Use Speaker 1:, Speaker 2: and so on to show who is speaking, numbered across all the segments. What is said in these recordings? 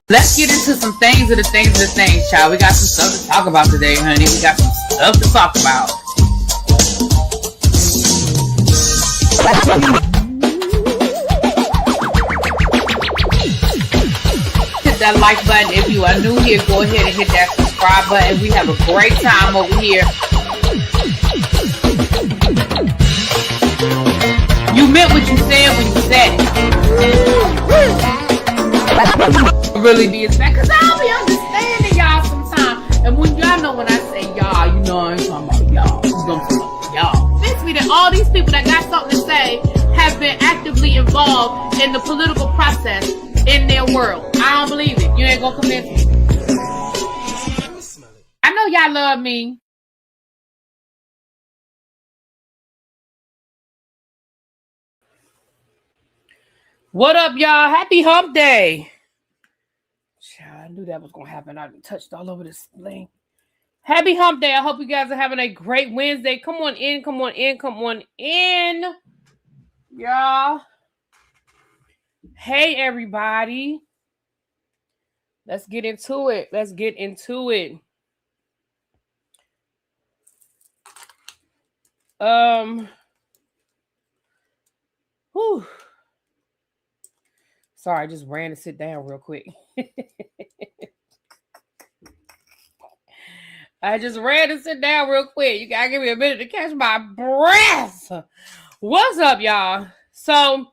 Speaker 1: Let's get into some things of the things, child. We got some stuff to talk about today, honey. We got some stuff to talk about. Hit that like button if you are new here. Go ahead and hit that subscribe button. We have a great time over here. You meant what you said when you said it. Really be as bad, because I don't be understanding y'all sometimes. And when y'all know when I say y'all, you know I ain't talking about y'all. You know I'm talking about y'all. Makes me that all these people that got something to say have been actively involved in the political process in their world. I don't believe it. You ain't gonna convince me. I know y'all love me. What up, y'all? Happy hump day. I knew that was going to happen. I touched all over this link. Happy hump day. I hope you guys are having a great Wednesday. Come on in, come on in, come on in. Y'all. Hey, everybody. Let's get into it. Let's get into it. Whew. Sorry, I just ran to sit down real quick. I just ran to sit down real quick. You gotta give me a minute to catch my breath. What's up, y'all? So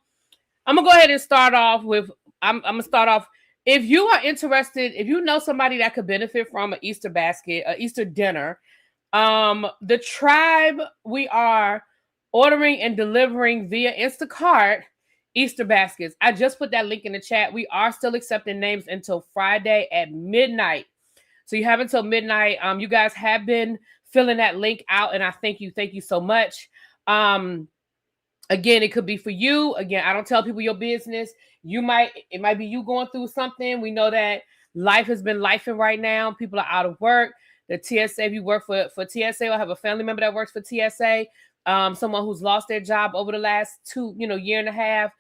Speaker 1: I'm gonna go ahead and start off with. I'm gonna start off. If you are interested, if you know somebody that could benefit from an Easter basket, an Easter dinner, the tribe, we are ordering and delivering via Instacart Easter baskets. I just put that link in the chat. We are still accepting names until Friday at midnight. So you have until midnight. You guys have been filling that link out, and I thank you. Thank you so much. Again, it could be for you. Again, I don't tell people your business. It might be you going through something. We know that life has been lifing right now. People are out of work. The TSA, if you work for TSA or have a family member that works for TSA, someone who's lost their job over the last year and a half,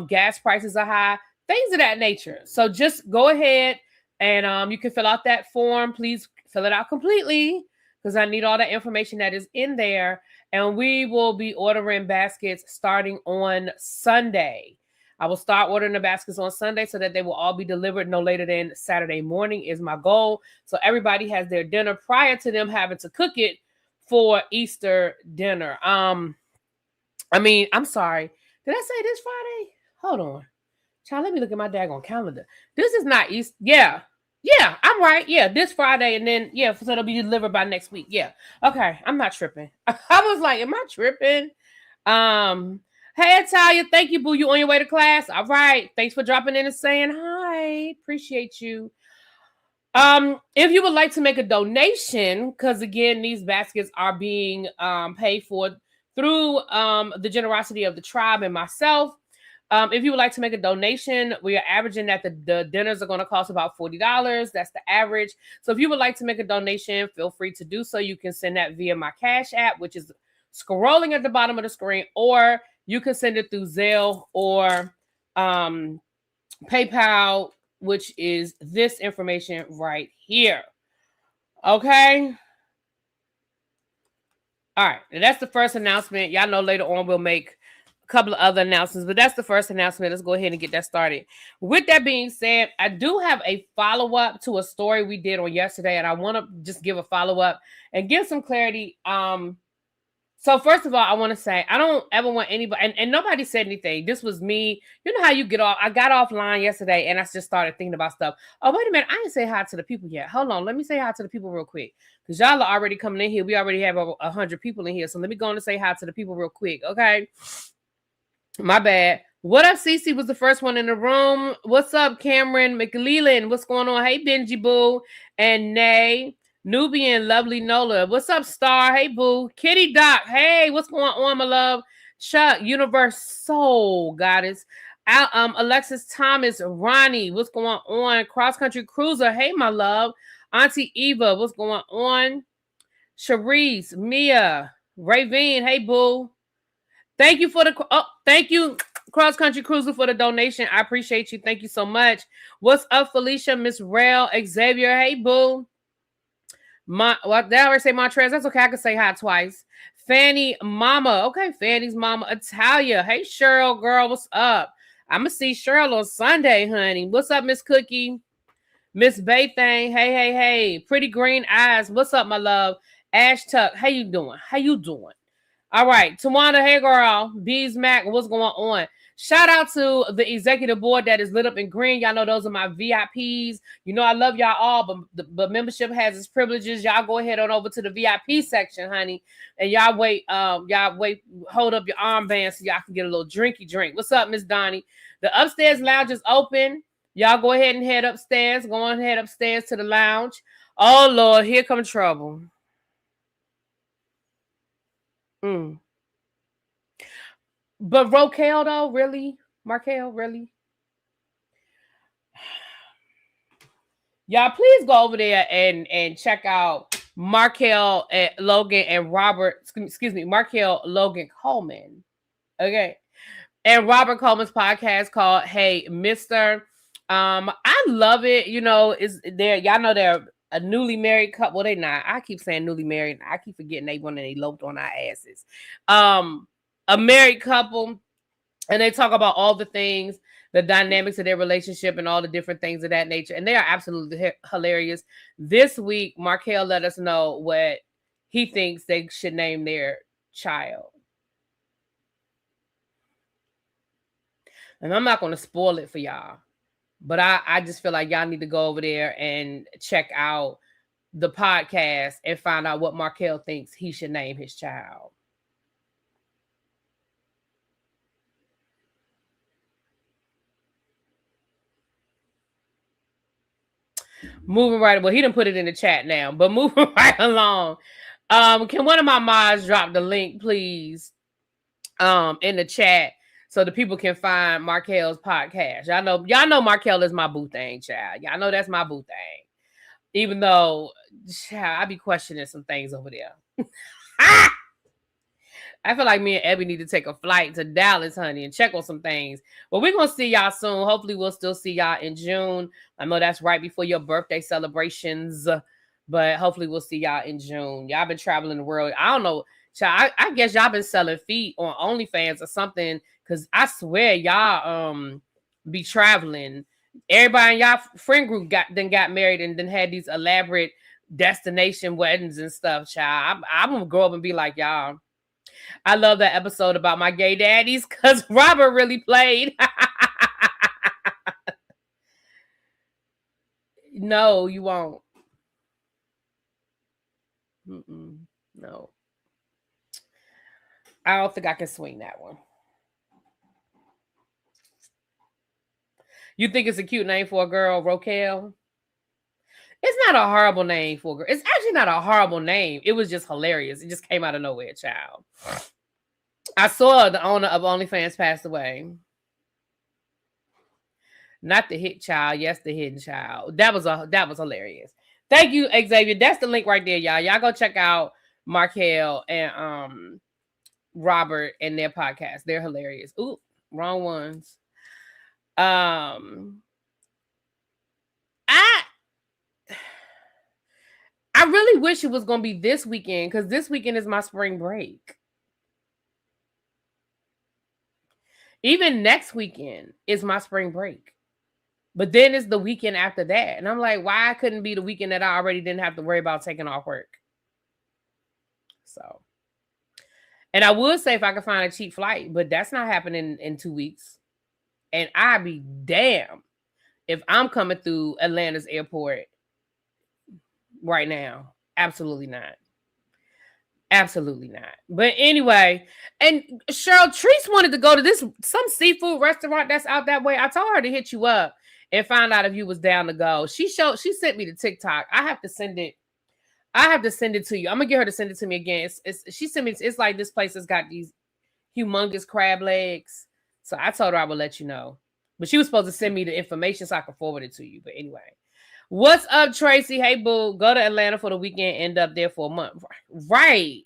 Speaker 1: gas prices are high, things of that nature. So just go ahead and you can fill out that form. Please fill it out completely because I need all that information that is in there. And we will be ordering baskets starting on Sunday. I will start ordering the baskets on Sunday so that they will all be delivered no later than Saturday morning is my goal. So everybody has their dinner prior to them having to cook it for Easter dinner. I'm sorry. Did I say this Friday? Hold on. Child, let me look at my daggone calendar. This is not Easter. Yeah, I'm right. Yeah, this Friday, and then, so it'll be delivered by next week. Yeah. Okay, I'm not tripping. I was like, am I tripping? Hey, Talia, thank you, boo. You on your way to class? All right. Thanks for dropping in and saying hi. Appreciate you. If you would like to make a donation, because again, these baskets are being paid for through the generosity of the tribe and myself. If you would like to make a donation, we are averaging that the dinners are going to cost about $40. That's the average. So if you would like to make a donation, feel free to do so. You can send that via my Cash App, which is scrolling at the bottom of the screen, or you can send it through Zelle or PayPal, which is this information right here. Okay. All right. And that's the first announcement. Y'all know later on we'll make a couple of other announcements, but that's the first announcement. Let's go ahead and get that started. With that being said, I do have a follow-up to a story we did on yesterday, and I want to just give a follow-up and give some clarity. So first of all, I want to say, I don't ever want anybody, and nobody said anything. This was me. You know how you get off. I got offline yesterday and I just started thinking about stuff. Oh, wait a minute. I didn't say hi to the people yet. Hold on. Let me say hi to the people real quick. Because y'all are already coming in here. We already have over 100 people in here. So let me go on and say hi to the people real quick. Okay. My bad. What up, Cece was the first one in the room. What's up, Cameron McLeland? What's going on? Hey, Benji Boo and Nay. Nubian, lovely Nola. What's up, Star? Hey, boo. Kitty Doc. Hey, what's going on, my love? Chuck, Universe Soul Goddess. Alexis Thomas, Ronnie. What's going on? Cross Country Cruiser. Hey, my love. Auntie Eva. What's going on? Sharice, Mia, Ravine. Hey, boo. Thank you for the. Oh, thank you. Cross Country Cruiser for the donation. I appreciate you. Thank you so much. What's up, Felicia, Miss Rail, Xavier? Hey, boo. Did I already say Montrez? That's okay. I can say hi twice. Fanny Mama. Okay, Fanny's Mama. Italia. Hey, Cheryl, girl. What's up? I'm going to see Cheryl on Sunday, honey. What's up, Miss Cookie? Miss Baythang. Hey. Pretty Green Eyes. What's up, my love? Ash Tuck. How you doing? All right. Tawanda, hey, girl. Bees Mac. What's going on? Shout out to the executive board that is lit up in green. Y'all know those are my VIPs. You know I love y'all all, but membership has its privileges. Y'all go ahead on over to the VIP section, honey, and y'all wait. Hold up your armband so y'all can get a little drinky drink. What's up, Miss Donnie? The upstairs lounge is open. Y'all go ahead and head upstairs. Go on, head upstairs to the lounge. Oh Lord, here come trouble. But Rokel, though, really? Markel, really? Y'all, please go over there and check out Markel, Logan, and Robert, excuse me, Markel, Logan Coleman. Okay. And Robert Coleman's podcast called Hey, Mr. I love it. You know, y'all know they're a newly married couple. Well, they not. I keep saying newly married. I keep forgetting they went and eloped on our asses. A married couple, and they talk about all the things, the dynamics of their relationship and all the different things of that nature. And they are absolutely hilarious. This week, Markel let us know what he thinks they should name their child. And I'm not going to spoil it for y'all, but I just feel like y'all need to go over there and check out the podcast and find out what Markel thinks he should name his child. Moving right, well, he didn't put it in the chat now, but moving right along. Can one of my mods drop the link, please, in the chat so the people can find Markel's podcast? Y'all know Markel is my boo thing, child. Y'all know that's my boo thing. Even though, child, I be questioning some things over there. I feel like me and Abby need to take a flight to Dallas, honey, and check on some things. But we're going to see y'all soon. Hopefully, we'll still see y'all in June. I know that's right before your birthday celebrations, but hopefully, we'll see y'all in June. Y'all been traveling the world. I don't know. I guess y'all been selling feet on OnlyFans or something, because I swear y'all be traveling. Everybody in y'all friend group got married and then had these elaborate destination weddings and stuff, child. I'm going to grow up and be like y'all. I love that episode about my gay daddies because Robert really played. No, you won't. No. I don't think I can swing that one. You think it's a cute name for a girl, Rokel? It's not a horrible name for a girl. It's actually not a horrible name. It was just hilarious. It just came out of nowhere, child. I saw the owner of OnlyFans passed away. Not the hit child. Yes, the hidden child. That was hilarious. Thank you, Xavier. That's the link right there, y'all. Y'all go check out Markel and Robert and their podcast. They're hilarious. Ooh, wrong ones. I really wish it was going to be this weekend, because this weekend is my spring break. Even next weekend is my spring break. But then it's the weekend after that. And I'm like, why couldn't be the weekend that I already didn't have to worry about taking off work? So, and I would say if I could find a cheap flight, but that's not happening in 2 weeks. And I'd be damned if I'm coming through Atlanta's airport right now. Absolutely not. Absolutely not. But anyway, and Cheryl Treese wanted to go to some seafood restaurant that's out that way. I told her to hit you up and find out if you was down to go. She sent me the TikTok. I have to send it to you. I'm gonna get her to send it to me again. She sent me. It's like this place has got these humongous crab legs. So I told her I would let you know. But she was supposed to send me the information so I could forward it to you. But anyway. What's up, Tracy? Hey, boo. Go to Atlanta for the weekend, end up there for a month. Right.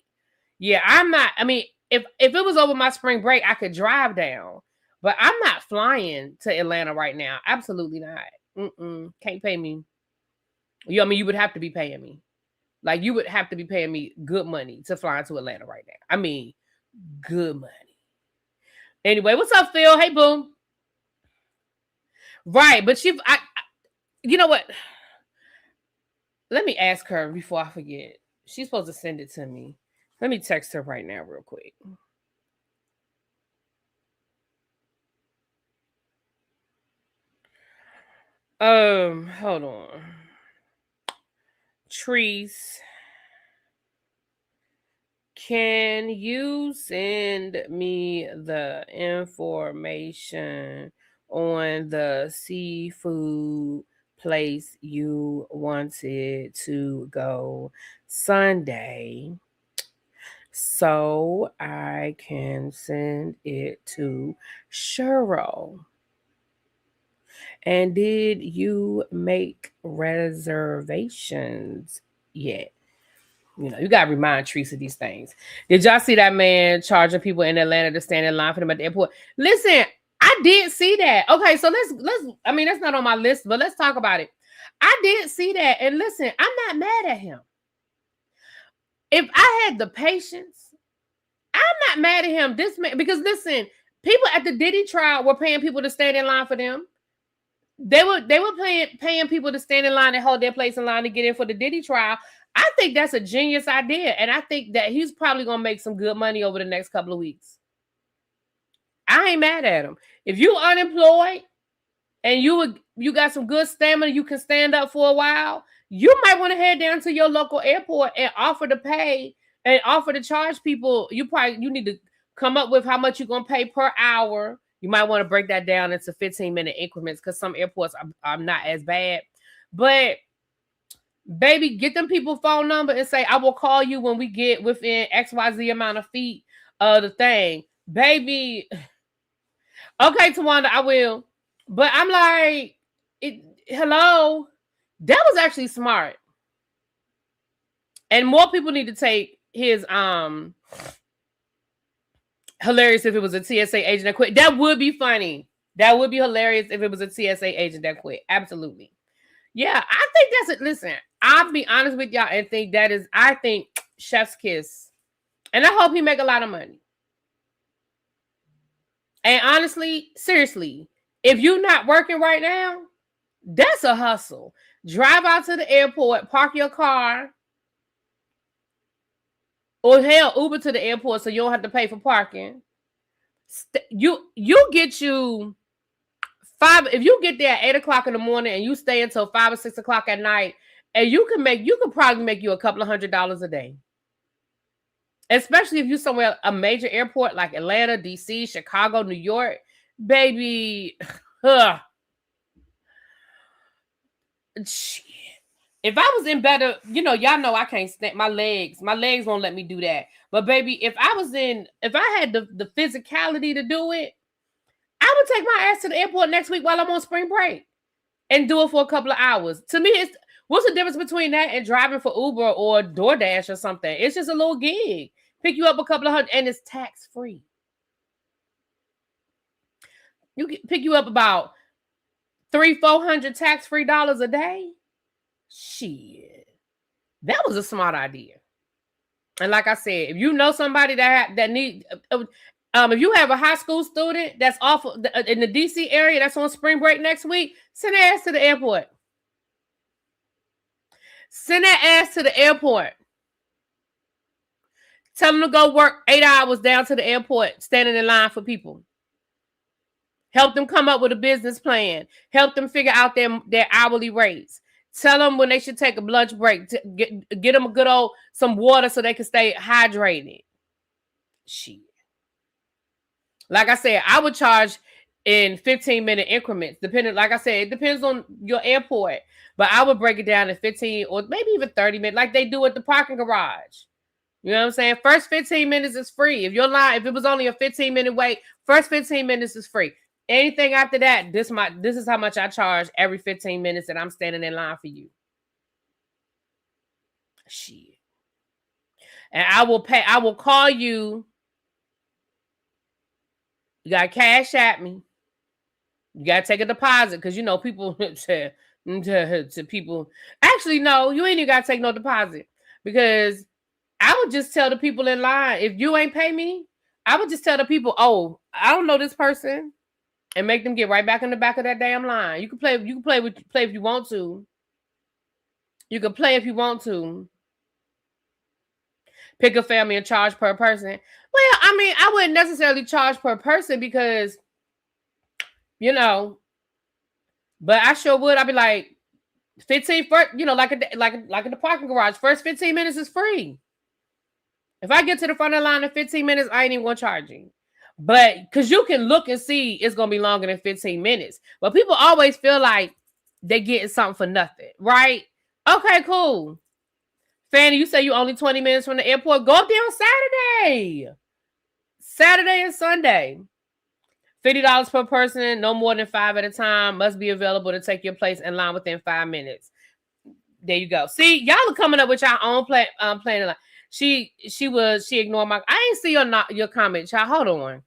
Speaker 1: Yeah, I'm not. I mean, if it was over my spring break, I could drive down. But I'm not flying to Atlanta right now. Absolutely not. Can't pay me. I mean, you would have to be paying me. Like, you would have to be paying me good money to fly to Atlanta right now. I mean, good money. Anyway, what's up, Phil? Hey, boom. Right, but you know what? Let me ask her before I forget. She's supposed to send it to me. Let me text her right now real quick. Hold on. Treese, can you send me the information on the seafood place you wanted to go Sunday so I can send it to Cheryl? And did you make reservations yet? You know, you gotta remind Teresa these things. Did y'all see that man charging people in Atlanta to stand in line for them at the airport? Listen, I did see that. Okay, so let's I mean, that's not on my list, but let's talk about it. I did see that, and listen, I'm not mad at him. If I had the patience, I'm not mad at him. This man, because listen, people at the Diddy trial were paying people to stand in line for them. They were paying people to stand in line and hold their place in line to get in for the Diddy trial. I think that's a genius idea, and I think that he's probably gonna make some good money over the next couple of weeks. I ain't mad at him. If you unemployed and you got some good stamina, you can stand up for a while. You might want to head down to your local airport and offer to pay and offer to charge people. You need to come up with how much you're gonna pay per hour. You might want to break that down into 15-minute increments because some airports are not as bad. But baby, get them people phone number and say, I will call you when we get within XYZ amount of feet of the thing. Baby. Okay, Tawanda, I will. But I'm like, hello. That was actually smart. And more people need to take his hilarious if it was a TSA agent that quit. That would be funny. That would be hilarious if it was a TSA agent that quit. Absolutely. Yeah, I think that's it. Listen, I'll be honest with y'all and think I think chef's kiss. And I hope he make a lot of money. And honestly, seriously, if you're not working right now, that's a hustle. Drive out to the airport, park your car, or hell, Uber to the airport so you don't have to pay for parking. You get you if you get there at 8 o'clock in the morning and you stay until 5 or 6 o'clock at night, and you could probably make you a couple of $100s a day. Especially if you're somewhere, a major airport like Atlanta, DC, Chicago, New York, baby. Shit. If I was in better, y'all know I can't stand my legs. My legs won't let me do that. But baby, if I had the physicality to do it, I would take my ass to the airport next week while I'm on spring break and do it for a couple of hours. To me, what's the difference between that and driving for Uber or DoorDash or something? It's just a little gig. Pick you up a couple of $100 and it's tax free. You can pick you up about $300-400 tax free dollars a day. Shit, that was a smart idea. And like I said, if you know somebody that need, if you have a high school student that's off in the DC area that's on spring break next week, send their ass to the airport. Send that ass to the airport. Tell them to go work 8 hours down to the airport, standing in line for people. Help them come up with a business plan. Help them figure out their hourly rates. Tell them when they should take a lunch break. To get them a good old some water so they can stay hydrated. Shit. Like I said, I would charge in 15-minute increments. Like I said, it depends on your airport. But I would break it down in 15 or maybe even 30 minutes, like they do at the parking garage. You know what I'm saying? First 15 minutes is free. If it was only a 15-minute wait, first 15 minutes is free. Anything after that, this is how much I charge every 15 minutes that I'm standing in line for you. Shit. And I will call you You got to cash at me. You got to take a deposit because, you know, people to people. Actually, no, you ain't even got to take no deposit because I would just tell the people in line, if you ain't pay me, I would just tell the people, oh, I don't know this person, and make them get right back in the back of that damn line. You can play if you want to. You can play if you want to. Pick a family and charge per person. Well, I mean, I wouldn't necessarily charge per person because, you know, but I sure would. I'd be like, 15 first, you know, like in the parking garage. First 15 minutes is free. If I get to the front of the line in 15 minutes, I ain't even gonna charge you. But because you can look and see it's gonna be longer than 15 minutes. But people always feel like they're getting something for nothing, right? Okay, cool. Fanny, you say you only 20 minutes from the airport. Go up there on Saturday and Sunday. $50 per person, no more than 5 at a time. Must be available to take your place in line within 5 minutes. There you go. See, y'all are coming up with your own planning. She ignored my. I ain't see your comment, child. Hold on.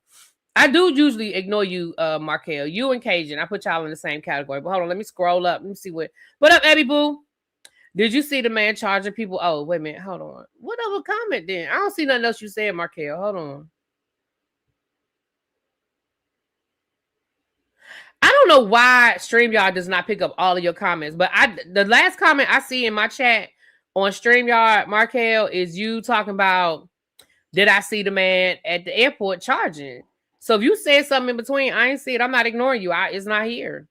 Speaker 1: I do usually ignore you, Markel. You and Cajun. I put y'all in the same category. But hold on, let me scroll up. Let me see what up, Abby Boo. Did you see the man charging people? Oh, wait a minute. Hold on. What other comment then? I don't see nothing else you said, Markel. Hold on. I don't know why StreamYard does not pick up all of your comments, but the last comment I see in my chat on StreamYard, Markel, is you talking about, did I see the man at the airport charging? So if you said something in between, I ain't see it. I'm not ignoring you. It's not here.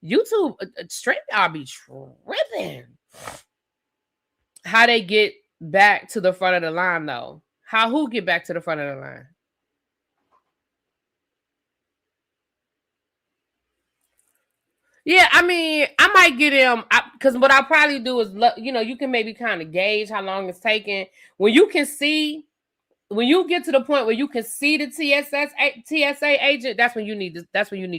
Speaker 1: YouTube, StreamYard be tripping. How they get back to the front of the line, though? Who get back to the front of the line? Yeah, I mean, I might get him because what I'll probably do is, you know, you can maybe kind of gauge how long it's taking. When you get to the point where you can see the TSA agent, that's when you need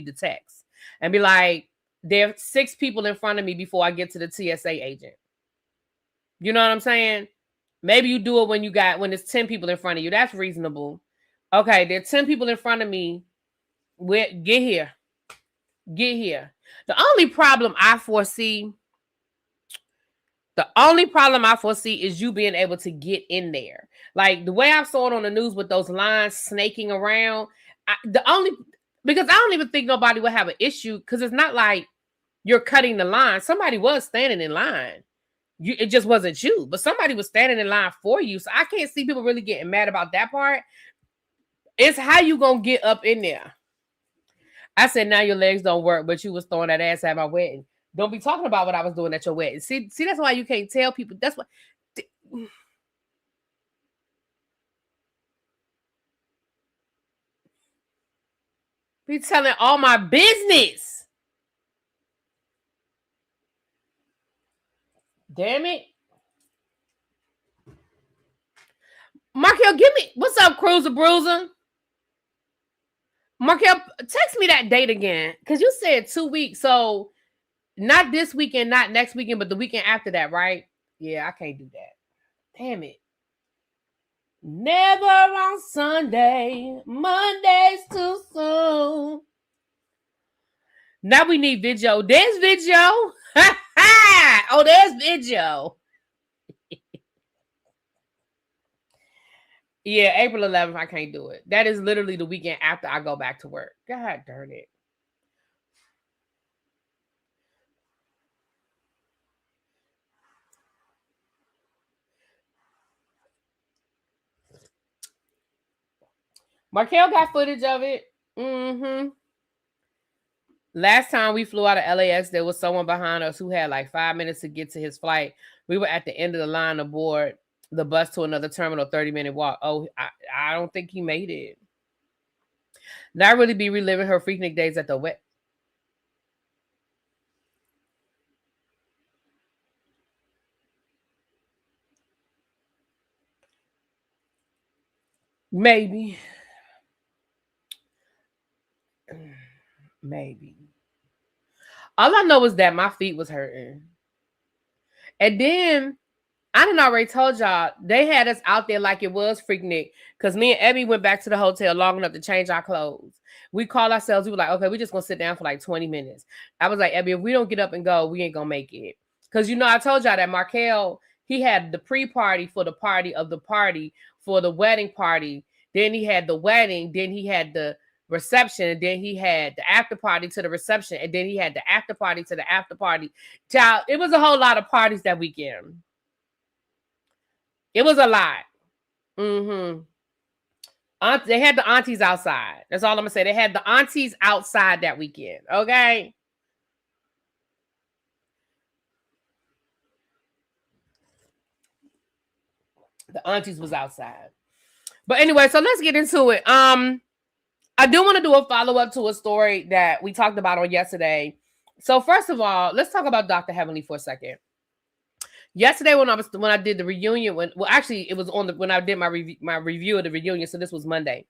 Speaker 1: to text and be like, there are 6 people in front of me before I get to the TSA agent. You know what I'm saying? Maybe you do it when there's 10 people in front of you. That's reasonable. Okay, there are 10 people in front of me. Get here. The only problem I foresee is you being able to get in there. Like the way I saw it on the news with those lines snaking around. Because I don't even think nobody would have an issue because it's not like you're cutting the line. Somebody was standing in line. It just wasn't you, but somebody was standing in line for you. So I can't see people really getting mad about that part. It's how you gonna get up in there. I said, now your legs don't work, but you was throwing that ass at my wedding. Don't be talking about what I was doing at your wedding. See, that's why you can't tell people. That's what. Be telling all my business. Damn it. Markel, give me, what's up, Cruiser Bruiser? Markel, text me that date again. Because you said 2 weeks. So not this weekend, not next weekend, but the weekend after that, right? Yeah, I can't do that. Damn it. Never on Sunday. Monday's too soon. Now we need video. There's video. Oh, there's video. Yeah, April 11th, I can't do it. That is literally the weekend after I go back to work. God darn it. Markel got footage of it. Mm-hmm. Last time we flew out of LAX, there was someone behind us who had like 5 minutes to get to his flight. We were at the end of the line aboard the bus to another terminal, 30-minute walk. Oh, I don't think he made it. Not really be reliving her Freaknik days at the wet. Maybe. Maybe. All I know is that my feet was hurting. And then I done already told y'all, they had us out there like it was Freaknik, because me and Ebby went back to the hotel long enough to change our clothes. We called ourselves, we were like, okay, we're just going to sit down for like 20 minutes. I was like, Ebby, if we don't get up and go, we ain't going to make it. Because, you know, I told y'all that Markel, he had the pre-party for the party of the party for the wedding party. Then he had the wedding. Then he had the reception. And then he had the after party to the reception. And then he had the after party to the after party. Child, it was a whole lot of parties that weekend. It was a lot. Mm-hmm. They had the aunties outside. That's all I'm going to say. They had the aunties outside that weekend. Okay? The aunties was outside. But anyway, so let's get into it. I do want to do a follow-up to a story that we talked about on yesterday. So first of all, let's talk about Dr. Heavenly for a second. Yesterday when I did the reunion, it was when I did my review of the reunion, so this was Monday.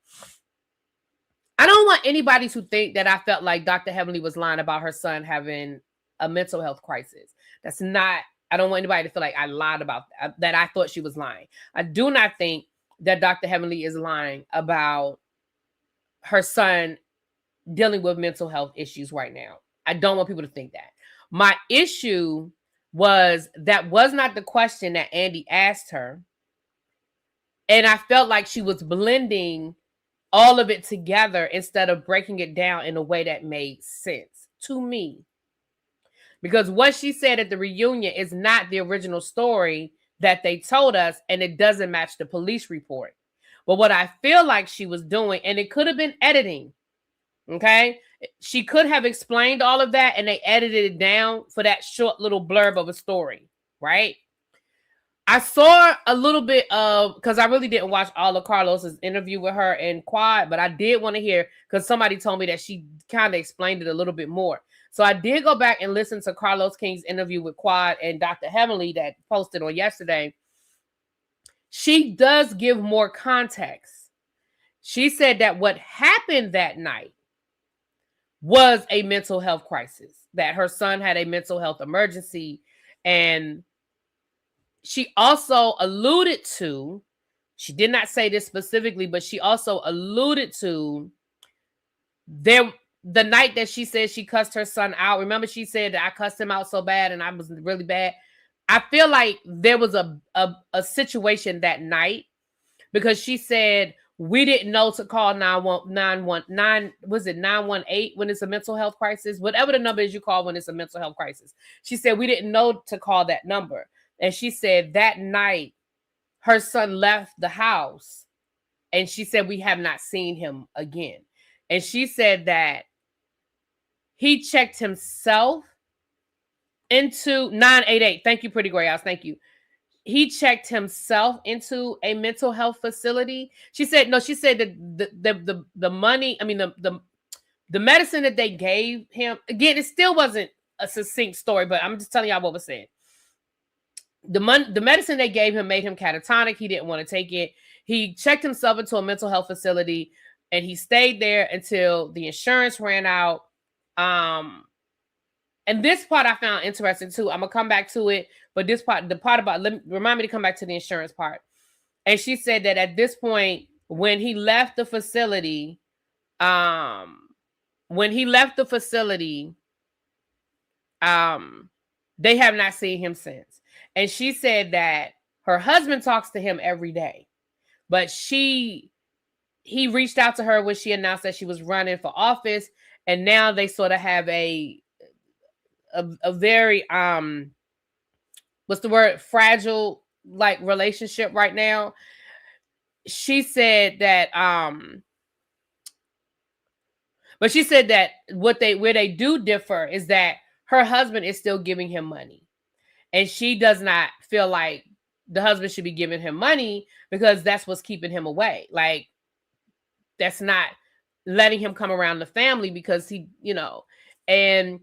Speaker 1: I don't want anybody to think that I felt like Dr. Heavenly was lying about her son having a mental health crisis. That's not, I don't want anybody to feel like I lied about that I thought she was lying. I do not think that Dr. Heavenly is lying about her son dealing with mental health issues right now. I don't want people to think that. My issue was that was not the question that Andy asked her. And I felt like she was blending all of it together instead of breaking it down in a way that made sense to me. Because what she said at the reunion is not the original story that they told us, and it doesn't match the police report. But what I feel like she was doing, and it could have been editing, okay? She could have explained all of that, and they edited it down for that short little blurb of a story, right? I saw a little bit of, because I really didn't watch all of Carlos's interview with her and Quad, but I did want to hear, because somebody told me that she kind of explained it a little bit more. So I did go back and listen to Carlos King's interview with Quad and Dr. Heavenly that posted on yesterday. She does give more context. She said that what happened that night was a mental health crisis, that her son had a mental health emergency. And she also alluded to, she did not say this specifically, but she also alluded to the night that she said she cussed her son out. Remember, she said that I cussed him out so bad and I was really bad. I feel like there was a situation that night, because she said we didn't know to call 911, was it 918 when it's a mental health crisis? Whatever the number is you call when it's a mental health crisis. She said we didn't know to call that number. And she said that night her son left the house, and she said we have not seen him again. And she said that he checked himself into 988. Thank you, Pretty Gray House. Thank you. He checked himself into a mental health facility. She said, no, she said that the money, I mean, the medicine that they gave him, again, it still wasn't a succinct story, but I'm just telling y'all what was said. The medicine they gave him made him catatonic. He didn't want to take it. He checked himself into a mental health facility, and he stayed there until the insurance ran out. And this part I found interesting too. I'm gonna come back to it, but this part, the part about, remind me to come back to the insurance part. And she said that at this point, when he left the facility, they have not seen him since. And she said that her husband talks to him every day, but he reached out to her when she announced that she was running for office, and now they sort of have a very what's the word, fragile like relationship right now. She said that but she said that where they do differ is that her husband is still giving him money, and she does not feel like the husband should be giving him money because that's what's keeping him away. Like, that's not letting him come around the family because he, and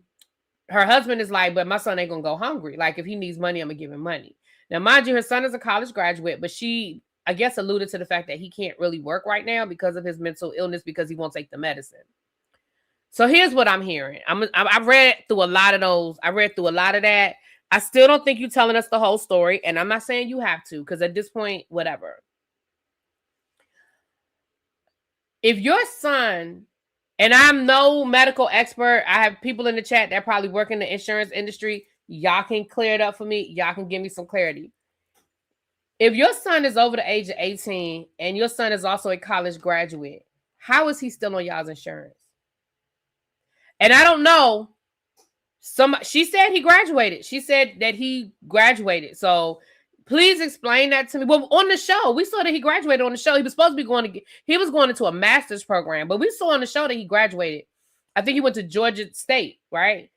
Speaker 1: her husband is like, but my son ain't gonna go hungry. Like, if he needs money, I'm gonna give him money. Now, mind you, her son is a college graduate, but she, I guess, alluded to the fact that he can't really work right now because of his mental illness, because he won't take the medicine. So here's what I'm hearing. I've read through a lot of those. I read through a lot of that. I still don't think you're telling us the whole story, and I'm not saying you have to, because at this point, whatever. If your son, and I'm no medical expert, I have people in the chat that probably work in the insurance industry. Y'all can clear it up for me. Y'all can give me some clarity. If your son is over the age of 18 and your son is also a college graduate, how is he still on y'all's insurance? And I don't know. She said he graduated. She said that he graduated. So please explain that to me. Well, on the show, we saw that he graduated on the show. He was supposed to be he was going into a master's program, but we saw on the show that he graduated. I think he went to Georgia State, right?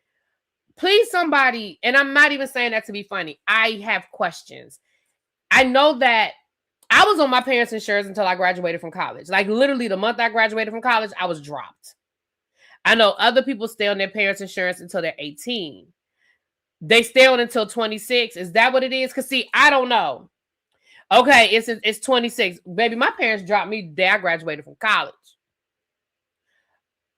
Speaker 1: Please, somebody, and I'm not even saying that to be funny. I have questions. I know that I was on my parents' insurance until I graduated from college. Like literally the month I graduated from college, I was dropped. I know other people stay on their parents' insurance until they're 18. They stay on until 26. Is that what it is? Because see, I don't know. Okay, it's 26. Baby, my parents dropped me the day I graduated from college.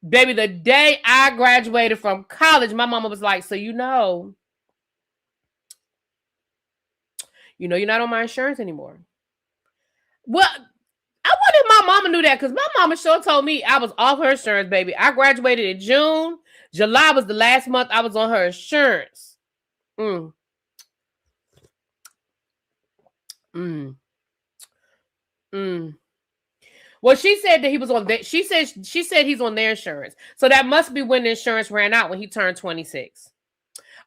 Speaker 1: Baby, the day I graduated from college, my mama was like, so you're not on my insurance anymore. Well, I wonder if my mama knew that, because my mama sure told me I was off her insurance, baby. I graduated in June. July was the last month I was on her insurance. Well, she said that he was on she said he's on their insurance. So that must be when the insurance ran out, when he turned 26.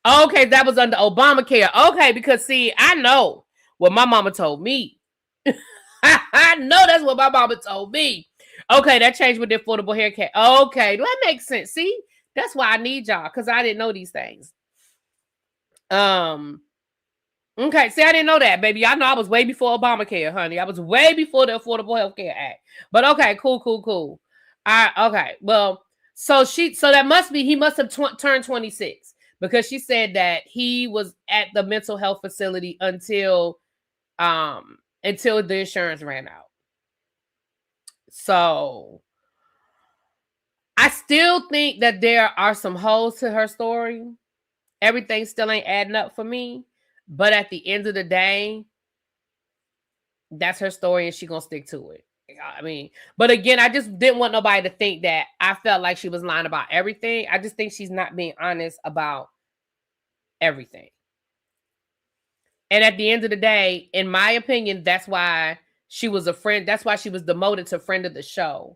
Speaker 1: Okay, that was under Obamacare. Okay, because see, I know what my mama told me. I know that's what my mama told me. Okay, that changed with the affordable hair care. Okay, that makes sense. See, that's why I need y'all, because I didn't know these things. Okay, see, I didn't know that, baby. I know I was way before Obamacare, honey. I was way before the Affordable Health Care Act. But okay, cool. Okay, well, so that must be, he must have turned 26, because she said that he was at the mental health facility until the insurance ran out. So I still think that there are some holes to her story. Everything still ain't adding up for me. But at the end of the day, that's her story and she's going to stick to it. I mean, but again, I just didn't want nobody to think that I felt like she was lying about everything. I just think she's not being honest about everything. And at the end of the day, in my opinion, that's why she was a friend. That's why she was demoted to friend of the show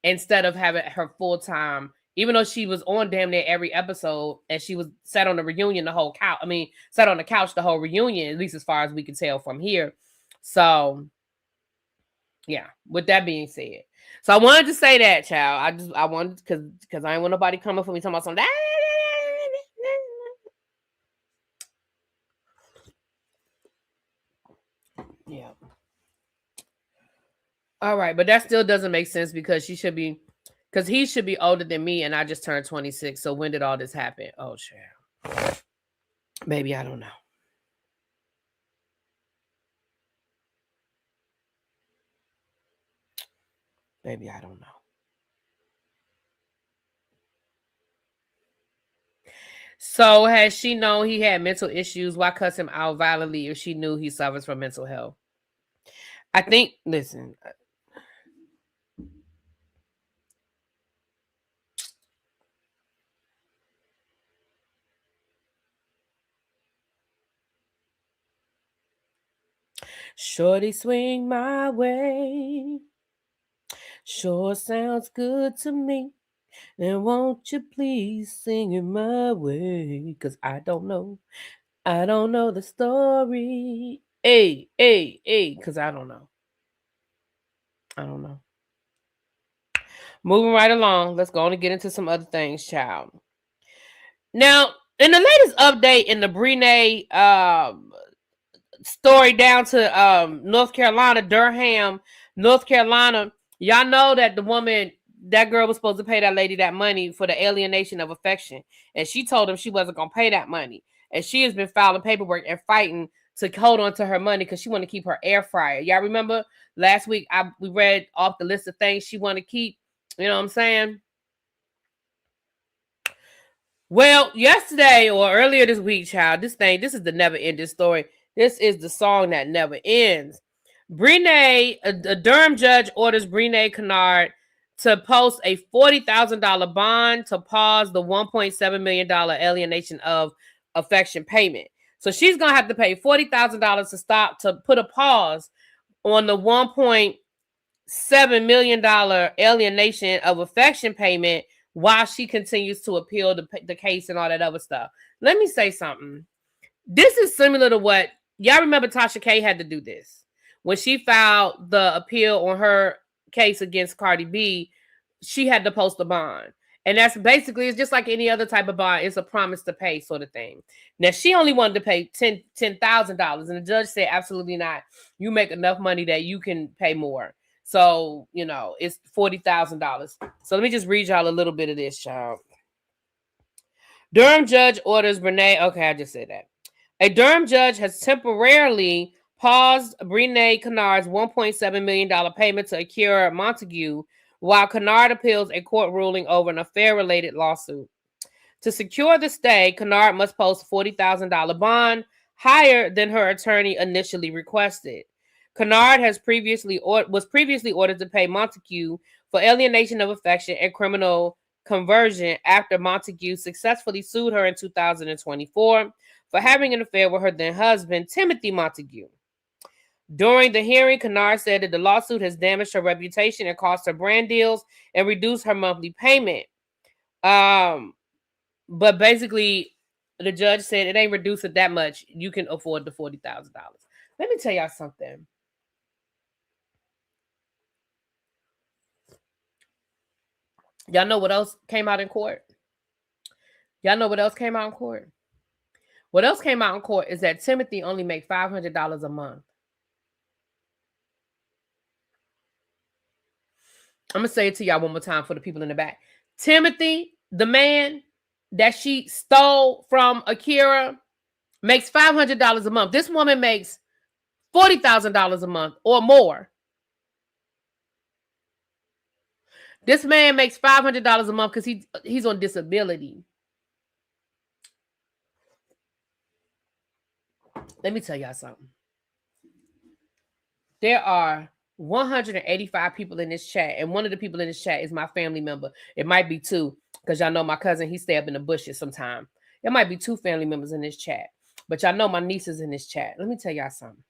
Speaker 1: instead of having her full-time, even though she was on damn near every episode and she was sat on the reunion the whole couch. I mean, sat on the couch the whole reunion, at least as far as we can tell from here. So, yeah, with that being said. So I wanted to say that, child. I wanted, because I ain't want nobody coming for me talking about something. Yeah. All right, but that still doesn't make sense, because he should be older than me and I just turned 26. So when did all this happen? Oh, child. Maybe I don't know. Maybe I don't know. So has she known he had mental issues? Why cuss him out violently if she knew he suffers from mental health? I think, listen. Shorty, swing my way. Sure sounds good to me. And won't you please sing it my way? Because I don't know the story. Hey, because I don't know. Moving right along. Let's go on and get into some other things, child. Now, in the latest update in the Brene story down to North Carolina, Durham, North Carolina, y'all know that that girl was supposed to pay that lady that money for the alienation of affection. And she told him she wasn't going to pay that money. And she has been filing paperwork and fighting to hold on to her money because she want to keep her air fryer. Y'all remember last week we read off the list of things she want to keep. You know what I'm saying? Well, yesterday or earlier this week, child, this is the never ending story. This is the song that never ends. Brene, a Durham judge orders Brene Kennard to post a $40,000 bond to pause the $1.7 million alienation of affection payment. So she's going to have to pay $40,000 to put a pause on the $1.7 million alienation of affection payment while she continues to appeal the case and all that other stuff. Let me say something. This is similar to what y'all remember. Tasha K had to do this when she filed the appeal on her case against Cardi B. She had to post a bond, and that's basically, it's just like any other type of bond. It's a promise to pay sort of thing. Now she only wanted to pay $10,000, and the judge said absolutely not. You make enough money that you can pay more. So, it's $40,000. So let me just read y'all a little bit of this, child. Durham judge orders Brene. Okay, I just said that. A Durham judge has temporarily paused Brene Kennard's $1.7 million payment to Akira Montague while Kennard appeals a court ruling over an affair-related lawsuit. To secure the stay, Kennard must post a $40,000 bond, higher than her attorney initially requested. Kennard was previously ordered to pay Montague for alienation of affection and criminal conversion after Montague successfully sued her in 2024 for having an affair with her then husband, Timothy Montague. During the hearing, Kennard said that the lawsuit has damaged her reputation and cost her brand deals and reduced her monthly payment. But basically, the judge said it ain't reduced it that much. You can afford the $40,000. Let me tell y'all something. Y'all know what else came out in court? What else came out in court is that Timothy only made $500 a month. I'm going to say it to y'all one more time for the people in the back. Timothy, the man that she stole from Akira, makes $500 a month. This woman makes $40,000 a month or more. This man makes $500 a month because he's on disability. Let me tell y'all something. There are 185 people in this chat, and one of the people in this chat is my family member. It might be two, because y'all know my cousin, he stay up in the bushes sometime. There might be two family members in this chat, but y'all know my niece is in this chat. Let me tell y'all something.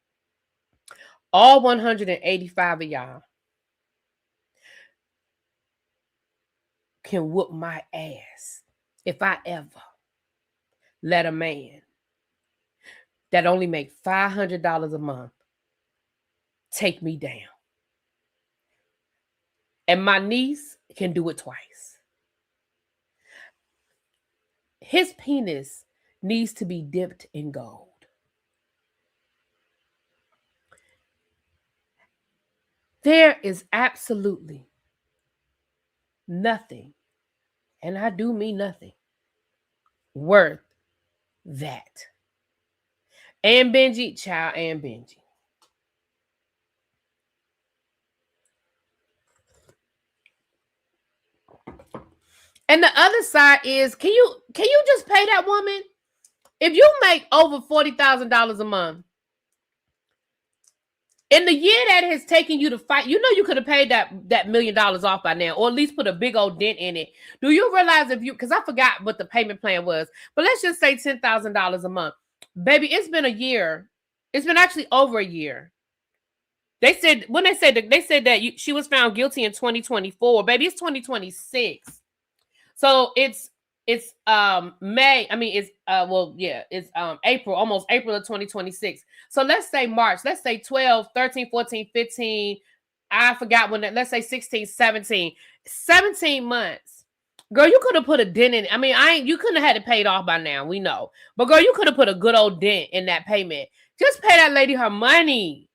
Speaker 1: All 185 of y'all can whoop my ass if I ever let a man that only make $500 a month take me down. And my niece can do it twice. His penis needs to be dipped in gold. There is absolutely nothing, and I do mean nothing, worth that. And Benji, child, and Benji. And the other side is, can you just pay that woman? If you make over $40,000 a month, in the year that has taken you to fight, you could have paid that $1 million off by now, or at least put a big old dent in it. Do you realize because I forgot what the payment plan was, but let's just say $10,000 a month. Baby, it's been a year. It's been actually over a year. They said that she was found guilty in 2024. Baby, it's 2026. So it's May. I mean, it's April, almost April of 2026. So let's say March. Let's say 12, 13, 14, 15. I forgot when. Let's say 16, 17. 17 months. Girl, you could have put a dent in it. I mean, you couldn't have had it paid off by now. We know. But girl, you could have put a good old dent in that payment. Just pay that lady her money.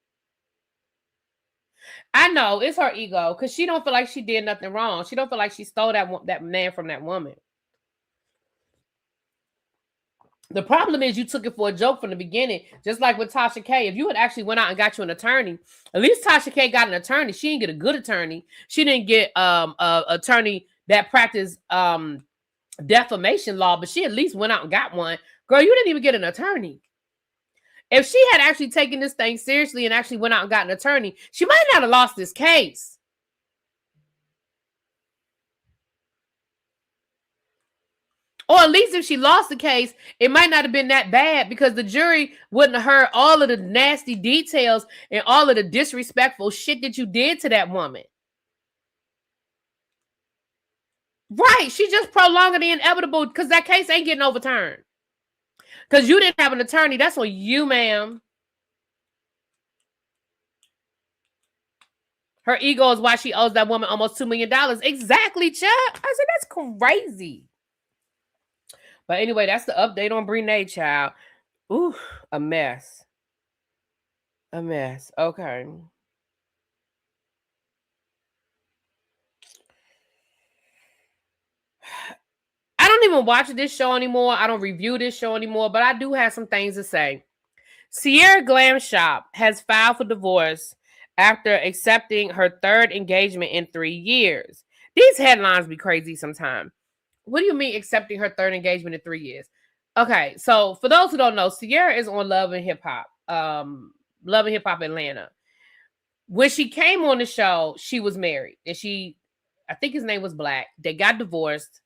Speaker 1: I know it's her ego because she don't feel like she did nothing wrong. She don't feel like she stole that man from that woman. The problem is you took it for a joke from the beginning, just like with Tasha K. If you had actually went out and got you an attorney, at least Tasha K got an attorney. She didn't get a good attorney. She didn't get an attorney that practiced defamation law, but she at least went out and got one. Girl, you didn't even get an attorney. If she had actually taken this thing seriously and actually went out and got an attorney, she might not have lost this case. Or at least if she lost the case, it might not have been that bad because the jury wouldn't have heard all of the nasty details and all of the disrespectful shit that you did to that woman. Right. She just prolonging the inevitable because that case ain't getting overturned. Because you didn't have an attorney. That's on you, ma'am. Her ego is why she owes that woman almost $2 million. Exactly, Chuck. I said, that's crazy. But anyway, that's the update on Brene, child. Ooh, a mess. A mess. Okay. I don't even watch this show anymore. I don't review this show anymore, but I do have some things to say. Sierra Glam Shop has filed for divorce after accepting her third engagement in 3 years. These headlines be crazy sometimes. What do you mean accepting her third engagement in 3 years? Okay, so for those who don't know, Sierra is on Love and Hip Hop, Love and Hip Hop Atlanta. When she came on the show, she was married, and I think his name was Black. They got divorced.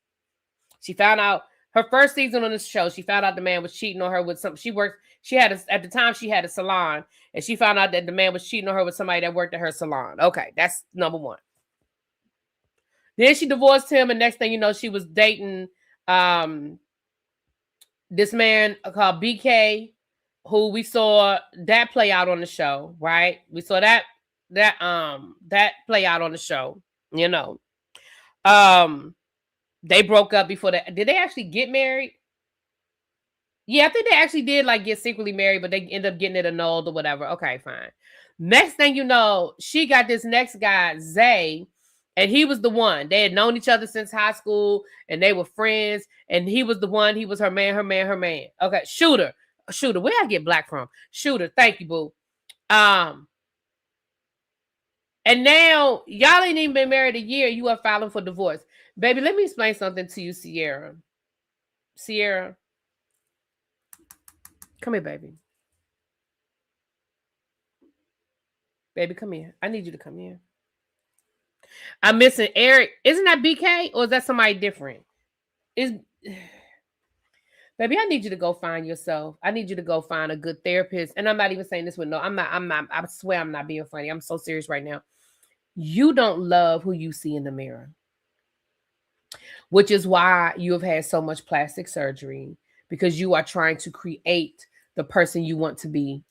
Speaker 1: She found out her first season on the show. She found out the man was cheating on her with some. At the time she had a salon, and she found out that the man was cheating on her with somebody that worked at her salon. Okay, that's number one. Then she divorced him, and next thing you know, she was dating this man called BK, who we saw that play out on the show, right? We saw that play out on the show, you know. They broke up before that. Did they actually get married? Yeah, I think they actually did like get secretly married, but they ended up getting it annulled or whatever. Okay, fine. Next thing you know, she got this next guy, Zay, and he was the one. They had known each other since high school, and they were friends, and he was the one. He was her man, her man, her man. Okay, Shooter. Where I get Black from? Shooter. Thank you, boo. And now y'all ain't even been married a year. You are filing for divorce. Baby, let me explain something to you, Sierra. Sierra. Come here, baby. Baby, come here. I need you to come here. I'm missing Eric. Isn't that BK or is that somebody different? Baby, I need you to go find yourself. I need you to go find a good therapist. And I'm not even saying this with I'm not, I swear I'm not being funny. I'm so serious right now. You don't love who you see in the mirror, which is why you have had so much plastic surgery, because you are trying to create the person you want to be,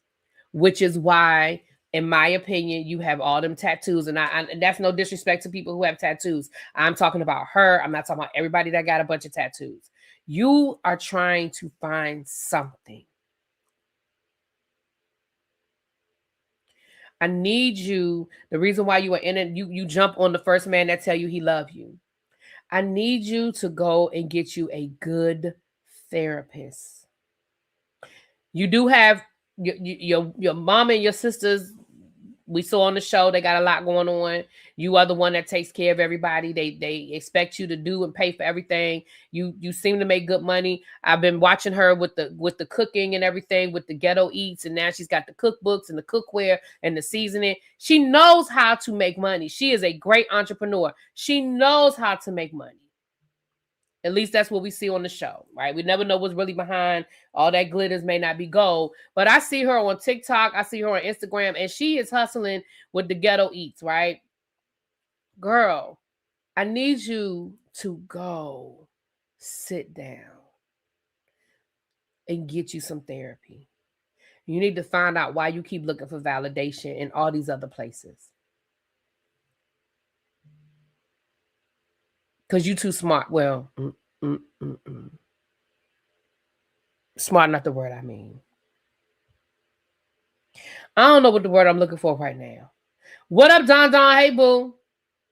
Speaker 1: which is why, in my opinion, you have all them tattoos. And and that's no disrespect to people who have tattoos. I'm talking about her. I'm not talking about everybody that got a bunch of tattoos. You are trying to find something. I need you. The reason why you are in it, you jump on the first man that tell you he love you. I need you to go and get you a good therapist. You do have your mom and your sisters. We saw on the show, they got a lot going on. You are the one that takes care of everybody. They expect you to do and pay for everything. You seem to make good money. I've been watching her with the cooking and everything, with the ghetto eats, and now she's got the cookbooks and the cookware and the seasoning. She knows how to make money. She is a great entrepreneur. She knows how to make money. At least that's what we see on the show, right? We never know what's really behind. All that glitters may not be gold. But I see her on TikTok. I see her on Instagram. And she is hustling with the ghetto eats, right? Girl, I need you to go sit down and get you some therapy. You need to find out why you keep looking for validation in all these other places. Because you're too smart. Well, smart, not the word I mean. I don't know what the word I'm looking for right now. What up, Don? Hey, boo.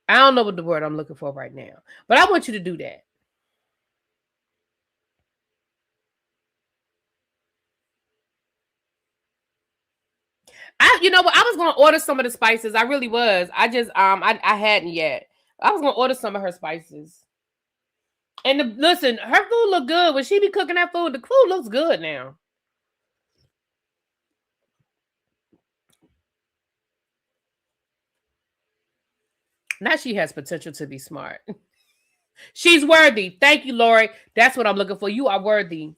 Speaker 1: I don't know what the word I'm looking for right now. But I want you to do that. You know what? I was going to order some of the spices. I really was. I just, I hadn't yet. I was going to order some of her spices. And listen, her food look good. When she be cooking that food, the food looks good now. Now she has potential to be smart. She's worthy. Thank you, Lori. That's what I'm looking for. You are worthy.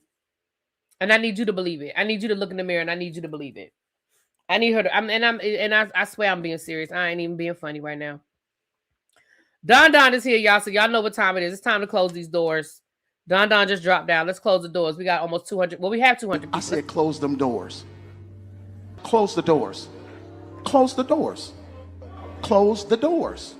Speaker 1: And I need you to believe it. I need you to look in the mirror and I need you to believe it. I need her to, I swear I'm being serious. I ain't even being funny right now. Don is here, y'all. So y'all know what time it is. It's time to close these doors. Don just dropped down. Let's close the doors. We got almost 200. Well, we have 200 people.
Speaker 2: I said close them doors. Close the doors. Close the doors. Close the doors.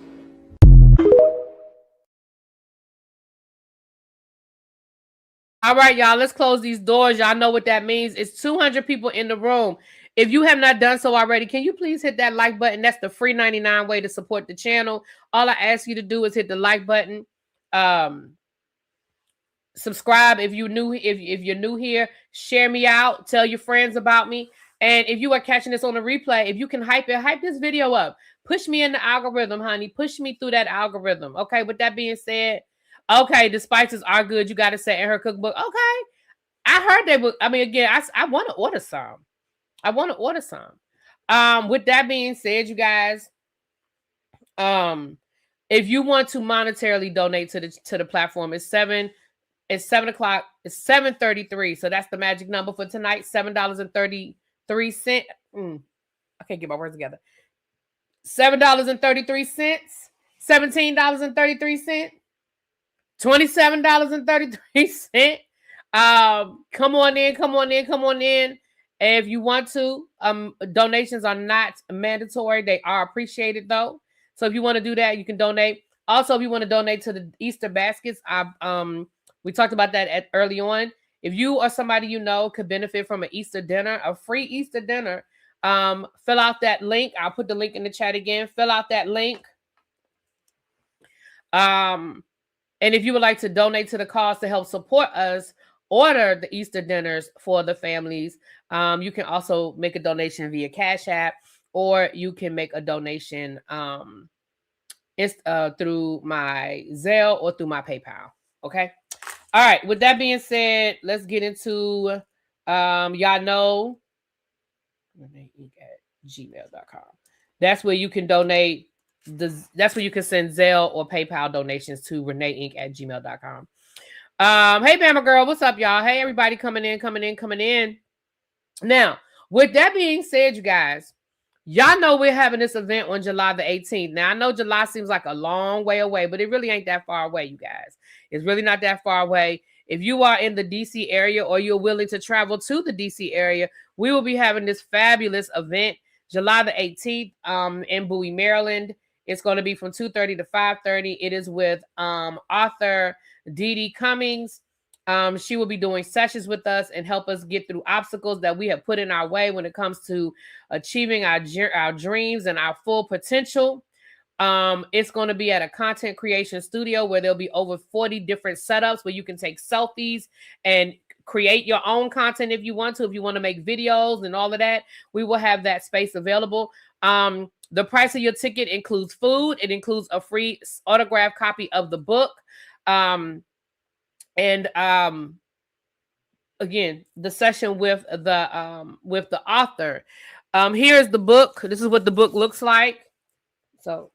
Speaker 1: All right, y'all. Let's close these doors. Y'all know what that means. It's 200 people in the room. If you have not done so already, can you please hit that like button? That's the free 99 way to support the channel. All I ask you to do is hit the like button. Subscribe if you're new. If you're new here, share me out. Tell your friends about me. And if you are catching this on a replay, if you can hype this video up. Push me in the algorithm, honey. Push me through that algorithm. Okay. With that being said, okay, the spices are good. You got to say in her cookbook. Okay, I heard they would. I mean, again, I want to order some. With that being said, you guys, if you want to monetarily donate to the platform, it's 7 o'clock. It's 7:33. So that's the magic number for tonight. $7.33. I can't get my words together. $7.33. $17.33. $27.33. Come on in. If you want to, donations are not mandatory. They are appreciated though. So if you want to do that, you can donate. Also, if you want to donate to the Easter baskets, we talked about that early on. If you or somebody you know could benefit from an Easter dinner, a free Easter dinner, fill out that link. I'll put the link in the chat again. Fill out that link. And if you would like to donate to the cause to help support us order the Easter dinners for the families, you can also make a donation via Cash App, or you can make a donation through my Zelle or through my PayPal. Okay. All right. With that being said, let's get into y'all know ReallyBthePodcast@gmail.com. That's where you can donate. That's where you can send Zelle or PayPal donations to ReneeInc@gmail.com. Hey Bama girl, what's up, y'all? Hey everybody coming in. Now, with that being said, you guys, y'all know we're having this event on July the 18th. Now, I know July seems like a long way away, but it really ain't that far away, you guys. It's really not that far away. If you are in the DC area or you're willing to travel to the DC area, we will be having this fabulous event July the 18th in Bowie, Maryland. It's going to be from 2:30 to 5:30. It is with author Diddy Cummings. She will be doing sessions with us and help us get through obstacles that we have put in our way when it comes to achieving our dreams and our full potential. It's going to be at a content creation studio where there'll be over 40 different setups where you can take selfies and create your own content if you want to. If you want to make videos and all of that, we will have that space available. The price of your ticket includes food. It includes a free autographed copy of the book. Again, the session with the author. Here's the book. This is what the book looks like. So,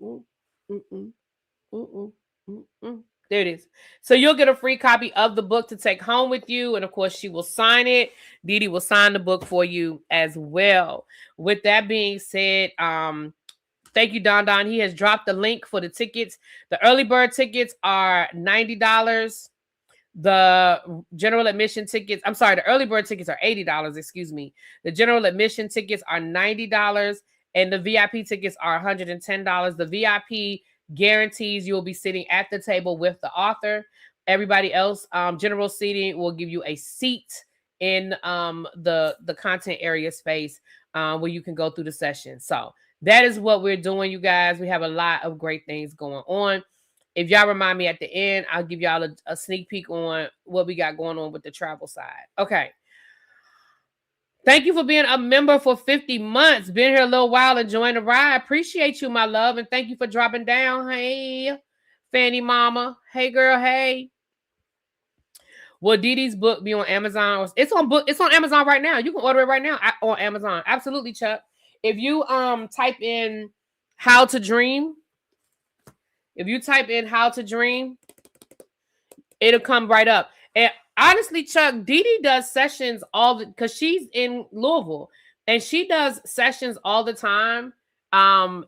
Speaker 1: there it is. So you'll get a free copy of the book to take home with you. And of course, she will sign it. Didi will sign the book for you as well. With that being said, thank you, Don. He has dropped the link for the tickets. The early bird tickets are $90. The general admission tickets, the early bird tickets are $80, excuse me. The general admission tickets are $90 and the VIP tickets are $110. The VIP guarantees you'll be sitting at the table with the author. Everybody else, general seating will give you a seat in the content area space where you can go through the session. So that is what we're doing, you guys. We have a lot of great things going on. If y'all remind me at the end, I'll give y'all a sneak peek on what we got going on with the travel side. Okay. Thank you for being a member for 50 months. Been here a little while, enjoying the ride. Appreciate you, my love. And thank you for dropping down. Hey, Fanny Mama. Hey, girl. Hey. Will Diddy's book be on Amazon? It's on Amazon right now. You can order it right now on Amazon. Absolutely, Chuck. If you type in how to dream, it'll come right up. And honestly, Chuck, Diddy does sessions because she's in Louisville and she does sessions all the time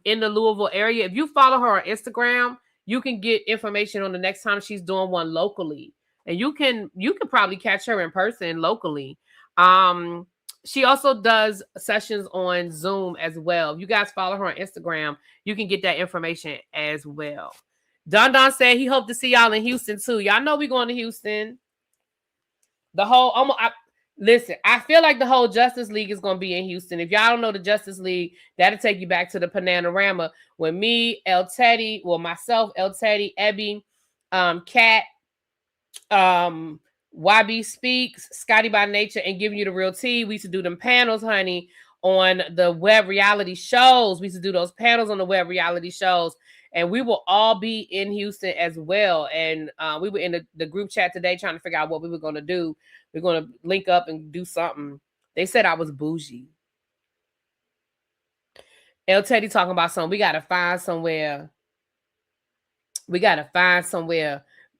Speaker 1: in the Louisville area. If you follow her on Instagram, you can get information on the next time she's doing one locally. And you can probably catch her in person locally. She also does sessions on Zoom as well. If you guys follow her on Instagram, you can get that information as well. Don said he hoped to see y'all in Houston too. Y'all know we going to Houston. Listen, I feel like the whole Justice League is going to be in Houston. If y'all don't know the Justice League, that'll take you back to the Panorama when me, myself, El Teddy, Ebby, Kat, YB Speaks, Scotty by Nature, and Giving You the Real Tea. We used to do them panels, honey, on the web reality shows. We used to do those panels on the web reality shows. And we will all be in Houston as well. And we were in the group chat today trying to figure out what we were going to do. We're going to link up and do something. They said I was bougie. El Teddy talking about something. We got to find somewhere.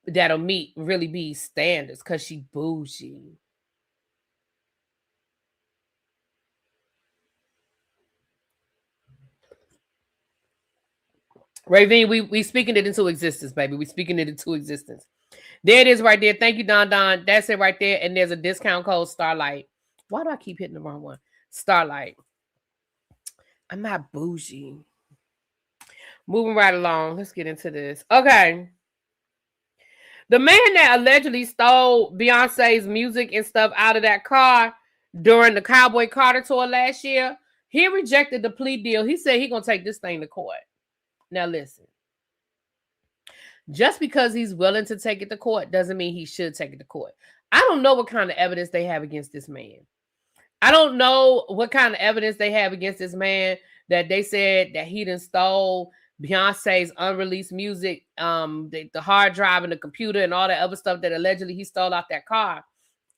Speaker 1: That'll meet really be standards because she bougie. Raven, we speaking it into existence, baby. We speaking it into existence. There it is right there. Thank you, Don. That's it right there. And there's a discount code, Starlight. Why do I keep hitting the wrong one? Starlight. I'm not bougie. Moving right along. Let's get into this. Okay. The man that allegedly stole Beyonce's music and stuff out of that car during the Cowboy Carter tour last year, he rejected the plea deal. He said he's going to take this thing to court. Now, listen. Just because he's willing to take it to court doesn't mean he should take it to court. I don't know what kind of evidence they have against this man. I don't know what kind of evidence they have against this man that they said that he done stole Beyonce's unreleased music, the hard drive and the computer and all that other stuff that allegedly he stole out that car.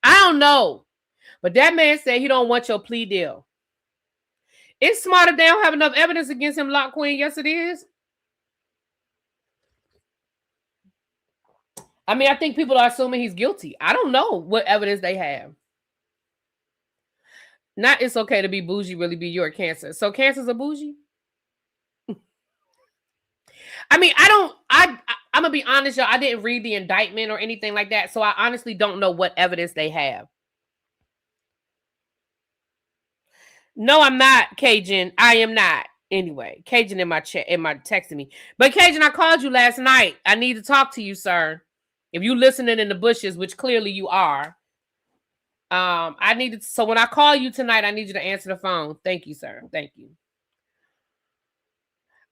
Speaker 1: I don't know. But that man said he don't want your plea deal. It's smart if they don't have enough evidence against him, Lock Queen. Yes, it is. I mean, I think people are assuming he's guilty. I don't know what evidence they have. Not it's okay to be bougie, really be your Cancer. So Cancer's a bougie? I mean, I'm going to be honest, y'all. I didn't read the indictment or anything like that. So I honestly don't know what evidence they have. No, I'm not, Cajun. I am not. Anyway, Cajun in my chat, texting me. But Cajun, I called you last night. I need to talk to you, sir. If you listening in the bushes, which clearly you are, so when I call you tonight, I need you to answer the phone. Thank you, sir. Thank you.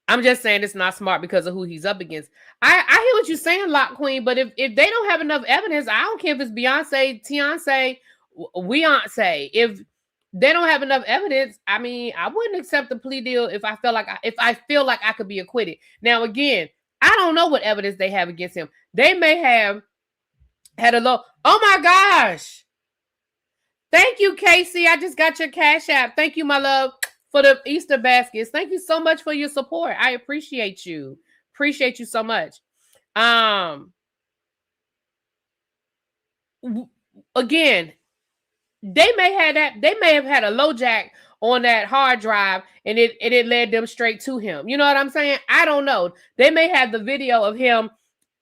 Speaker 1: I'm just saying it's not smart because of who he's up against. I hear what you're saying, Lock Queen, but if they don't have enough evidence, I don't care if it's Beyonce, Beyonce. If they don't have enough evidence, I mean, I wouldn't accept the plea deal if I feel like I could be acquitted. Now, again, I don't know what evidence they have against him. They may have had a low. Oh my gosh. Thank you, Casey. I just got your Cash App. Thank you, my love, for the Easter baskets. Thank you so much for your support. I appreciate you. Appreciate you so much. Again, they may have had a low jack on that hard drive and it led them straight to him. You know what I'm saying? I don't know. They may have the video of him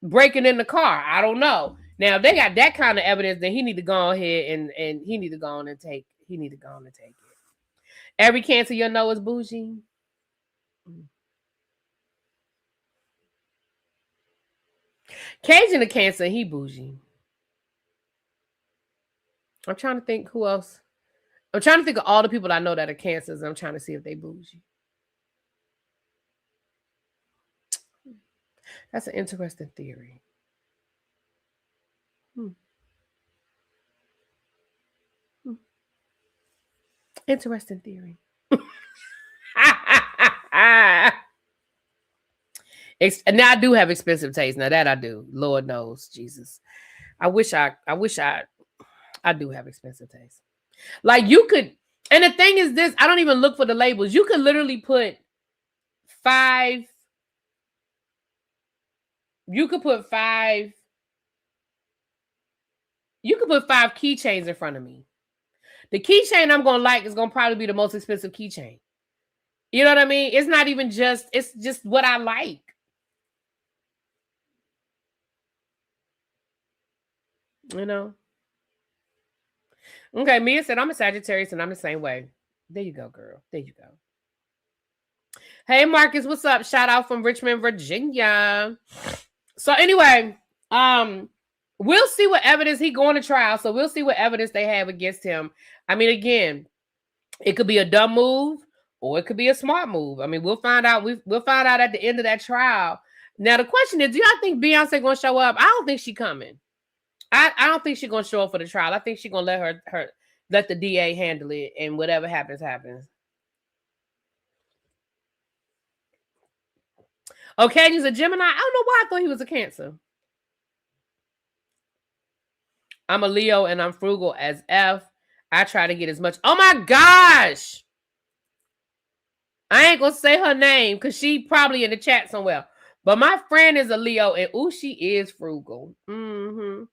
Speaker 1: breaking in the car. I don't know. Now, if they got that kind of evidence, then he need to go ahead and he need to go on and take it. Every Cancer you know is bougie. Cajun the Cancer, he bougie. I'm trying to think who else. I'm trying to think of all the people I know that are Cancers. I'm trying to see if they bougie. That's an interesting theory. Interesting theory. Now I do have expensive taste. Now that I do. Lord knows, Jesus. I do have expensive taste. Like you could, and the thing is this, I don't even look for the labels. You could literally put five. You could put five keychains in front of me. The keychain I'm gonna like is gonna probably be the most expensive keychain. You know what I mean? It's not even just, it's just what I like. You know? Okay, Mia said I'm a Sagittarius and I'm the same way. There you go, girl. There you go. Hey Marcus, what's up? Shout out from Richmond, Virginia. So anyway, we'll see what evidence he going to trial. So we'll see what evidence they have against him. I mean, again, it could be a dumb move or it could be a smart move. I mean, we'll find out. We'll find out at the end of that trial. Now the question is, do y'all think Beyonce gonna show up? I don't think she's coming. I don't think she's gonna show up for the trial. I think she's gonna let the DA handle it, and whatever happens, happens. Okay, he's a Gemini. I don't know why I thought he was a Cancer. I'm a Leo and I'm frugal as F. I try to get as much. Oh my gosh! I ain't gonna say her name because she probably in the chat somewhere. But my friend is a Leo, and she is frugal. Mm-hmm.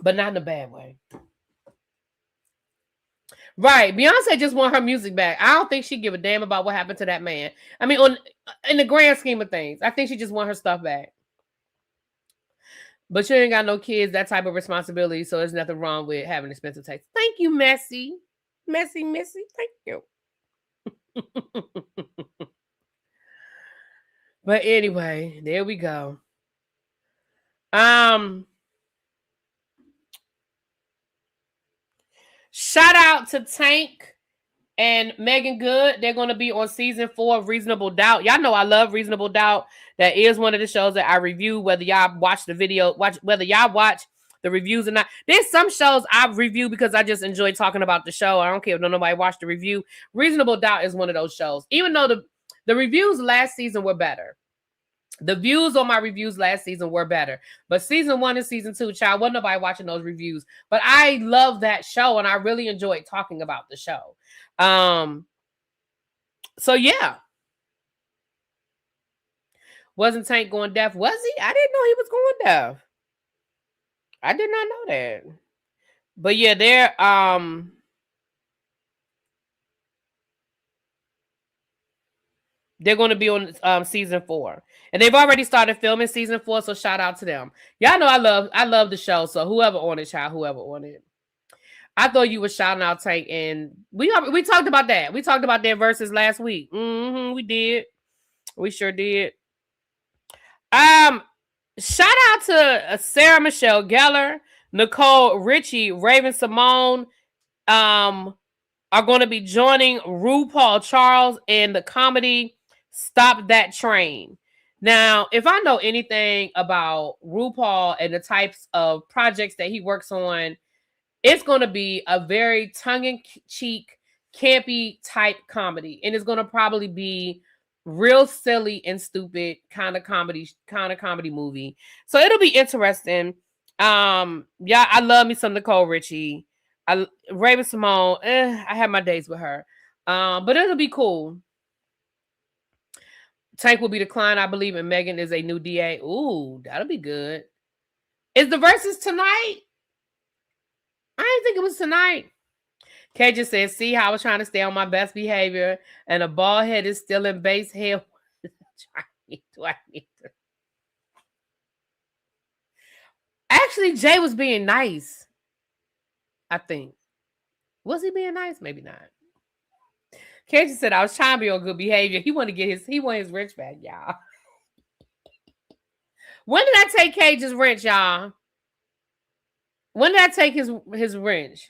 Speaker 1: But not in a bad way. Right. Beyonce just want her music back. I don't think she give a damn about what happened to that man. I mean, in the grand scheme of things, I think she just want her stuff back. But you ain't got no kids, that type of responsibility, so there's nothing wrong with having expensive taste. Thank you, Messy. Messy. Thank you. But anyway, there we go. Shout out to Tank and Megan Good. They're going to be on season 4 of Reasonable Doubt. Y'all know I love Reasonable Doubt. That is one of the shows that I review, whether y'all watch the video, whether y'all watch the reviews or not. There's some shows I review because I just enjoy talking about the show. I don't care if nobody watched the review. Reasonable Doubt is one of those shows. Even though the reviews last season were better. The views on my reviews last season were better. But season 1 and season 2, child, wasn't nobody watching those reviews. But I love that show, and I really enjoyed talking about the show. So, yeah. Wasn't Tank going deaf? Was he? I didn't know he was going deaf. I did not know that. But, yeah, they're going to be on season 4. And they've already started filming season 4, so shout out to them. Y'all know I love the show, so whoever on it, child, whoever on it. I thought you were shouting out Tank, and we talked about that. We talked about their verses last week. We did. We sure did. Shout out to Sarah Michelle Gellar, Nicole Richie, Raven Simone, are going to be joining RuPaul Charles in the comedy Stop That Train. Now, if I know anything about RuPaul and the types of projects that he works on, it's going to be a very tongue-in-cheek, campy type comedy. And it's going to probably be real silly and stupid kind of comedy movie. So it'll be interesting. Yeah, I love me some Nicole Richie. Raven Simone, I have my days with her. But it'll be cool. Tank will be the client, I believe, and Megan is a new DA. Ooh, that'll be good. Is the verses tonight? I didn't think it was tonight. Kay just said, see how I was trying to stay on my best behavior, and a bald head is still in base hair. Do I need to? Actually, Jay was being nice. I think. Was he being nice? Maybe not. Kay said, I was trying to be on good behavior. He wanted his wrench back, y'all. When did I take Cage's wrench, y'all? When did I take his wrench?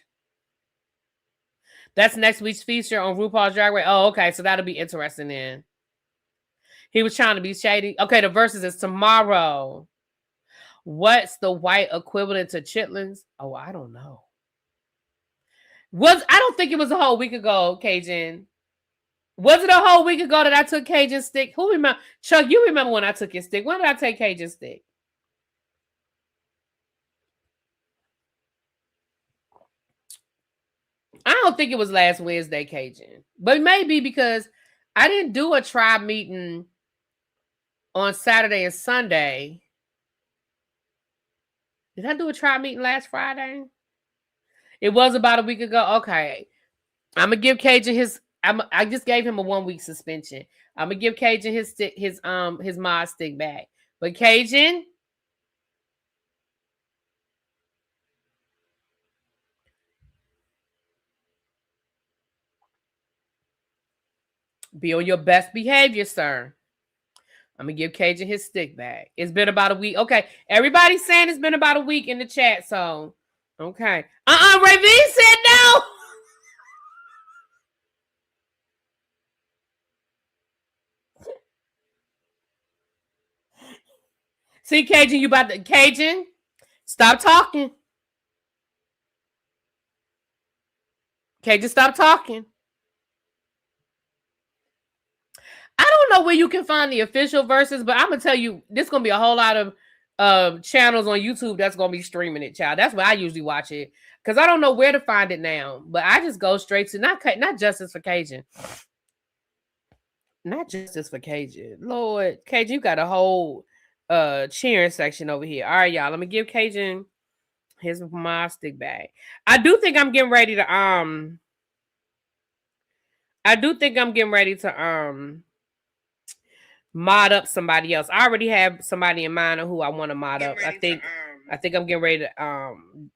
Speaker 1: That's next week's feature on RuPaul's Drag Race. Oh, okay. So that'll be interesting then. He was trying to be shady. Okay, the verses is tomorrow. What's the white equivalent to chitlins? Oh, I don't know. I don't think it was a whole week ago, Cajun. Was it a whole week ago that I took Cajun's stick? Who remember? Chuck, you remember when I took your stick? When did I take Cajun's stick? I don't think it was last Wednesday, Cajun. But maybe because I didn't do a tribe meeting on Saturday and Sunday. Did I do a tribe meeting last Friday? It was about a week ago. Okay. I'm gonna give Cajun I just gave him a 1 week suspension. I'm gonna give Cajun his mod stick back. But Cajun, be on your best behavior, sir. I'm gonna give Cajun his stick back. It's been about a week. Okay, everybody's saying it's been about a week in the chat. So, okay. Ravine said no. See, Cajun, you about to Cajun? Stop talking. Cajun, stop talking. I don't know where you can find the official verses, but I'm gonna tell you, this gonna be a whole lot of channels on YouTube that's gonna be streaming it, child. That's where I usually watch it because I don't know where to find it now. But I just go straight to not Justice for Cajun, not Justice for Cajun. Lord, Cajun, you got a whole cheering section over here. All right, y'all. Let me give Cajun his my stick bag. I do think I'm getting ready to mod up somebody else. I already have somebody in mind of who I want to mod up. I think I'm getting ready to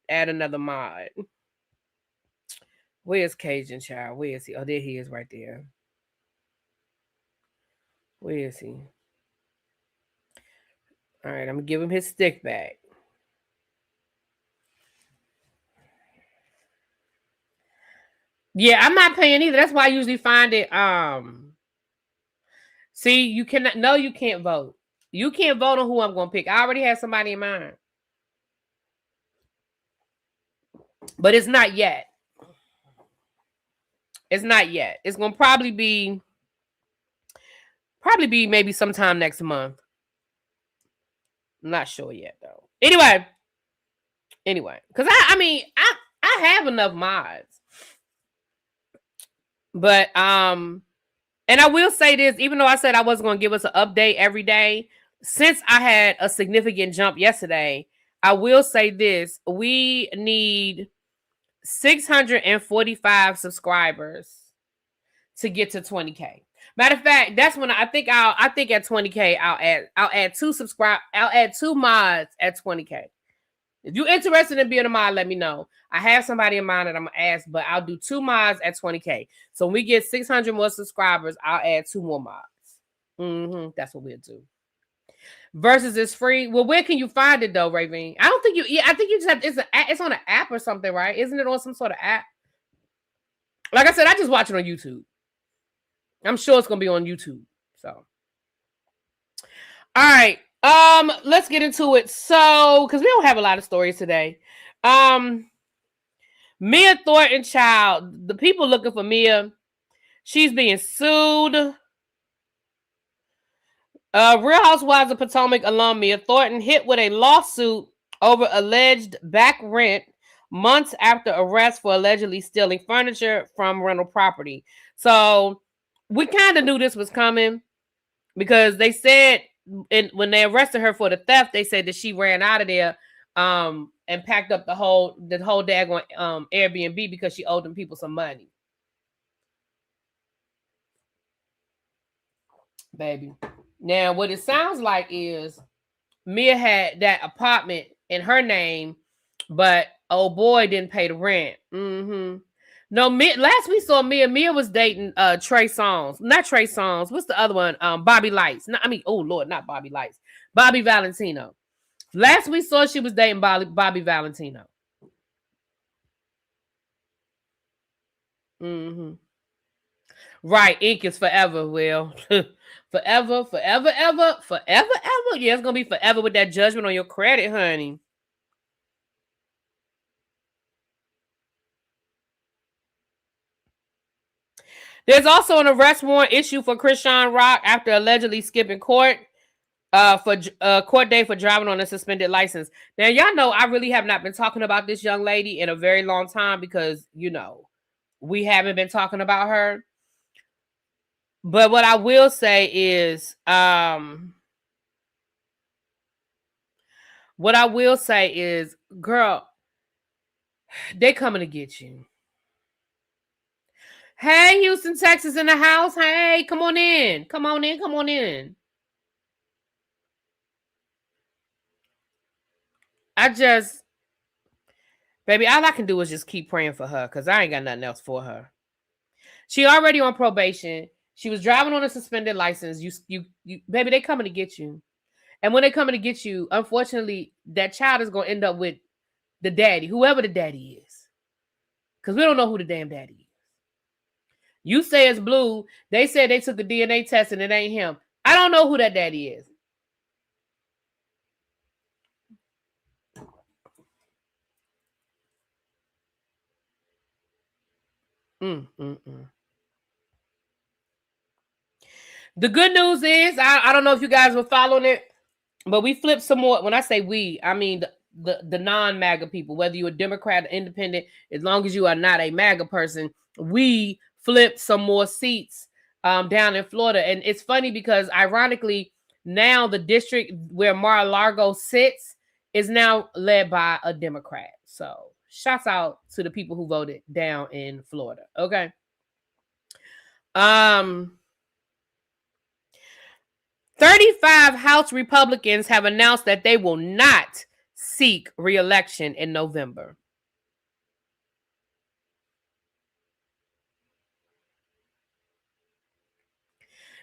Speaker 1: add another mod. Where's Cajun, child? Where is he? Oh, there he is right there. Where is he? All right, I'm gonna give him his stick back. Yeah, I'm not paying either. That's why I usually find it. See, you cannot. No, you can't vote. You can't vote on who I'm gonna pick. I already have somebody in mind, but it's not yet. It's not yet. It's gonna probably be maybe sometime next month. I'm not sure yet though. Anyway, because I have enough mods. But and I will say this, even though I said I wasn't going to give us an update every day, since I had a significant jump yesterday, I will say this: we need 645 subscribers to get to 20K. Matter of fact, that's when I think at 20K I'll add two mods at 20K. If you're interested in being a mod, let me know. I have somebody in mind that I'm going to ask, but I'll do 2 mods at 20K. So when we get 600 more subscribers, I'll add 2 more mods. That's what we'll do. Versus is free. Well, where can you find it though, Ravine? I don't think you. Yeah, I think you just have. It's on an app or something, right? Isn't it on some sort of app? Like I said, I just watch it on YouTube. I'm sure it's gonna be on YouTube. So, all right. Let's get into it. So, because we don't have a lot of stories today. Mia Thornton, child. The people looking for Mia. She's being sued. Real Housewives of Potomac alum Mia Thornton hit with a lawsuit over alleged back rent months after arrest for allegedly stealing furniture from rental property. So we kind of knew this was coming because they said when they arrested her for the theft, they said that she ran out of there and packed up the whole daggone Airbnb because she owed them people some money. Baby. Now, what it sounds like is Mia had that apartment in her name, but old boy didn't pay the rent. No, last we saw Mia was dating Trey Songz. Not Trey Songz. What's the other one? Bobby Lights. Oh Lord, not Bobby Lights. Bobby Valentino. Last we saw she was dating Bobby Valentino. Right, ink is forever, Will. Forever. Yeah, it's gonna be forever with that judgment on your credit, honey. There's also an arrest warrant issue for Chrisean Rock after allegedly skipping court for court day for driving on a suspended license. Now, y'all know I really have not been talking about this young lady in a very long time because, you know, we haven't been talking about her. But what I will say is, girl, they coming to get you. Hey, Houston, Texas in the house. Hey, come on in. Come on in. Come on in. Baby, all I can do is just keep praying for her because I ain't got nothing else for her. She already on probation. She was driving on a suspended license. You, baby, they coming to get you. And when they coming to get you, unfortunately, that child is going to end up with the daddy, whoever the daddy is. Because we don't know who the damn daddy is. You say it's Blue. They said they took a DNA test and it ain't him. I don't know who that daddy is. The good news is, I don't know if you guys were following it, but we flipped some more. When I say we, I mean the non-MAGA people, whether you're a Democrat or independent, as long as you are not a MAGA person, we flipped some more seats down in Florida. And it's funny because ironically, now the district where Mar-a-Lago sits is now led by a Democrat. So shouts out to the people who voted down in Florida. Okay. 35 House Republicans have announced that they will not seek re-election in November.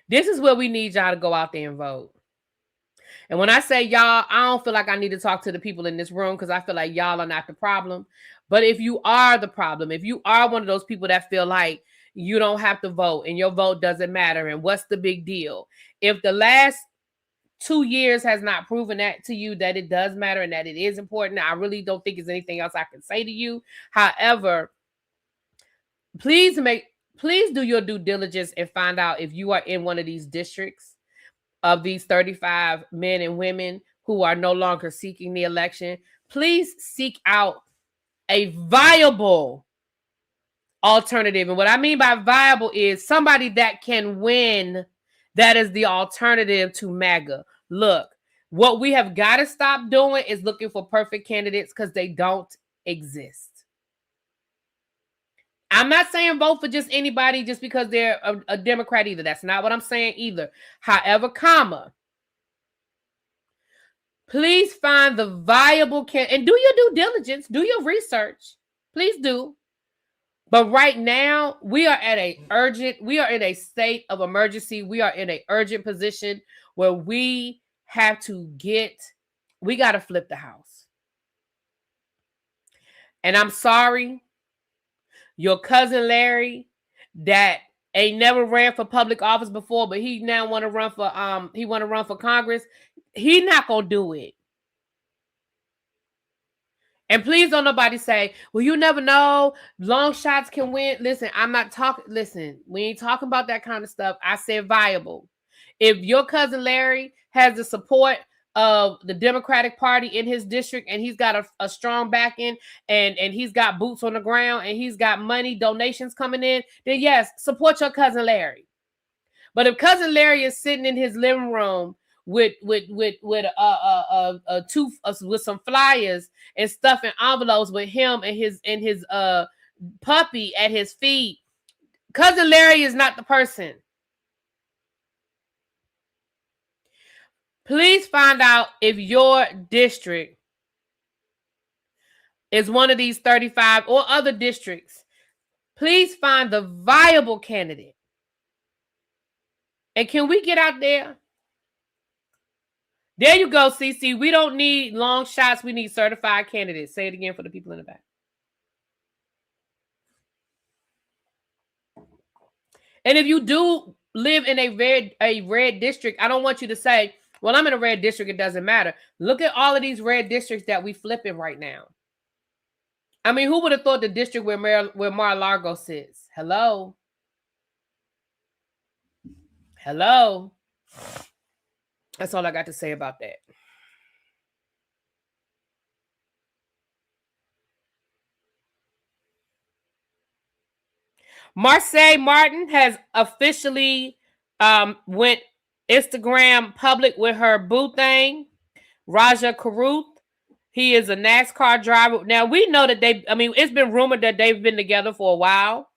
Speaker 1: This is where we need y'all to go out there and vote. And when I say y'all, I don't feel like I need to talk to the people in this room because I feel like y'all are not the problem. But if you are the problem, if you are one of those people that feel like you don't have to vote and your vote doesn't matter and what's the big deal? If the last 2 years has not proven that to you, that it does matter and that it is important, I really don't think there's anything else I can say to you. However, please do your due diligence and find out if you are in one of these districts of these 35 men and women who are no longer seeking the election. Please seek out a viable alternative. And what I mean by viable is somebody that can win, that is the alternative to MAGA. Look, what we have got to stop doing is looking for perfect candidates because they don't exist. I'm not saying vote for just anybody just because they're a Democrat either. That's not what I'm saying either. However, please find the viable candidate and do your due diligence, do your research. Please do. But right now, we are in a state of emergency. We are in an urgent position where we got to flip the house. And I'm sorry, your cousin Larry that ain't never ran for public office before, but he now want to run for Congress. He not going to do it. And please don't nobody say, well, you never know. Long shots can win. Listen, we ain't talking about that kind of stuff. I said viable. If your cousin Larry has the support of the Democratic Party in his district and he's got a strong backing and he's got boots on the ground and he's got money, donations coming in, then yes, support your cousin Larry. But if cousin Larry is sitting in his living room with some flyers and stuffing envelopes with him and his puppy at his feet, cousin Larry is not the person. Please find out if your district is one of these 35 or other districts. Please find the viable candidate. And can we get out there? There you go, CC. We don't need long shots. We need certified candidates. Say it again for the people in the back. And if you do live in a red district, I don't want you to say, well, I'm in a red district. It doesn't matter. Look at all of these red districts that we flipping right now. I mean, who would have thought the district where Mar-a-Lago sits? Hello? That's all I got to say about that. Marseille Martin has officially went Instagram public with her boo thing. Raja Karuth. He is a NASCAR driver. Now, we know that it's been rumored that they've been together for a while.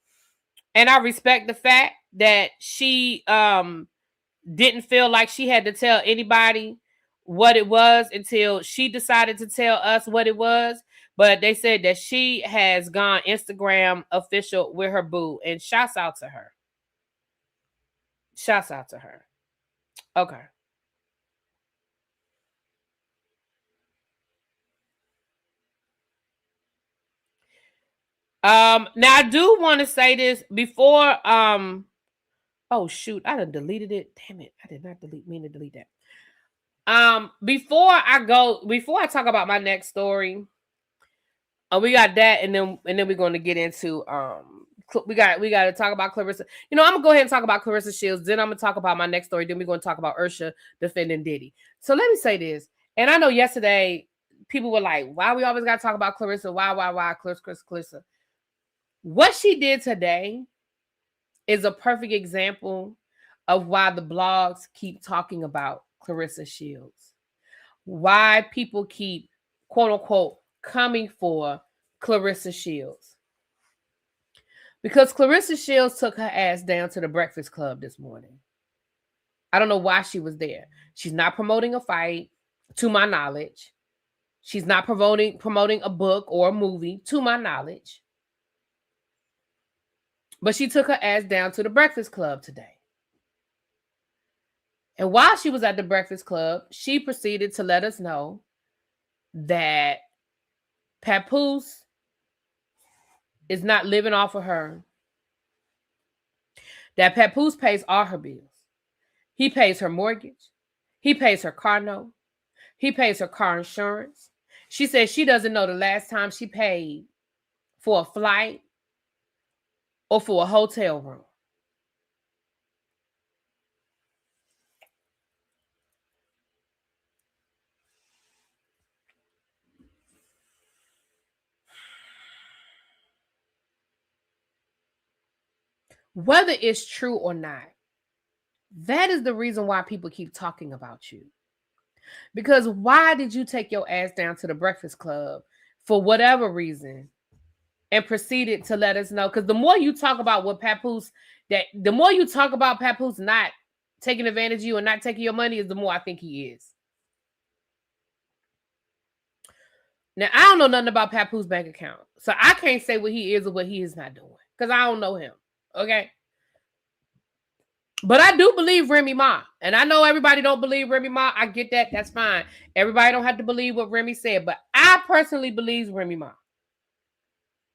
Speaker 1: And I respect the fact that she didn't feel like she had to tell anybody what it was until she decided to tell us what it was. But they said that she has gone Instagram official with her boo. And shouts out to her. Shouts out to her. Okay. Now I do want to say this before. Oh shoot, I done deleted it. Damn it, I did not mean to delete that. Before I talk about my next story, we got that, and then we're going to get into we got to talk about Clarissa. I'm gonna go ahead and talk about Clarissa Shields. Then I'm gonna talk about my next story. Then we're going to talk about Usher defending Diddy. So let me say this, and I know yesterday people were like, "Why we always got to talk about Clarissa? Why Clarissa?" What she did today is a perfect example of why the blogs keep talking about Clarissa Shields. Why people keep, quote unquote, coming for Clarissa Shields. Because Clarissa Shields took her ass down to the Breakfast Club this morning. I don't know why she was there. She's not promoting a fight, to my knowledge. She's not promoting a book or a movie, to my knowledge. But she took her ass down to the Breakfast Club today. And while she was at the Breakfast Club, she proceeded to let us know that Papoose is not living off of her. That Papoose pays all her bills. He pays her mortgage. He pays her car note. He pays her car insurance. She says she doesn't know the last time she paid for a flight or for a hotel room. Whether it's true or not, that is the reason why people keep talking about you. Because why did you take your ass down to the Breakfast Club for whatever reason and proceeded to let us know? Because the more you talk about what Papoose, the more you talk about Papoose not taking advantage of you and not taking your money, is the more I think he is. Now, I don't know nothing about Papoose bank account, so I can't say what he is or what he is not doing because I don't know him. Okay. But I do believe Remy Ma. And I know everybody don't believe Remy Ma. I get that. That's fine. Everybody don't have to believe what Remy said. But I personally believe Remy Ma.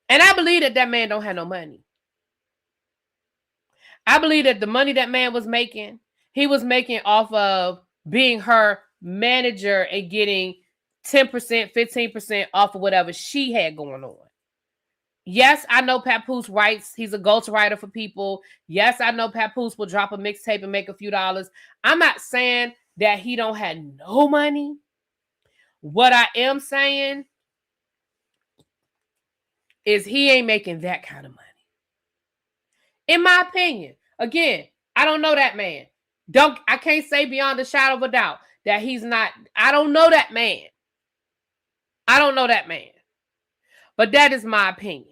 Speaker 1: And I believe that man don't have no money. I believe that the money that man was making, he was making off of being her manager and getting 10%, 15% off of whatever she had going on. Yes, I know Papoose writes. He's a ghostwriter for people. Yes, I know Papoose will drop a mixtape and make a few dollars. I'm not saying that he don't have no money. What I am saying is he ain't making that kind of money. In my opinion. Again, I don't know that man. I can't say beyond a shadow of a doubt that he's not. I don't know that man. I don't know that man. But that is my opinion.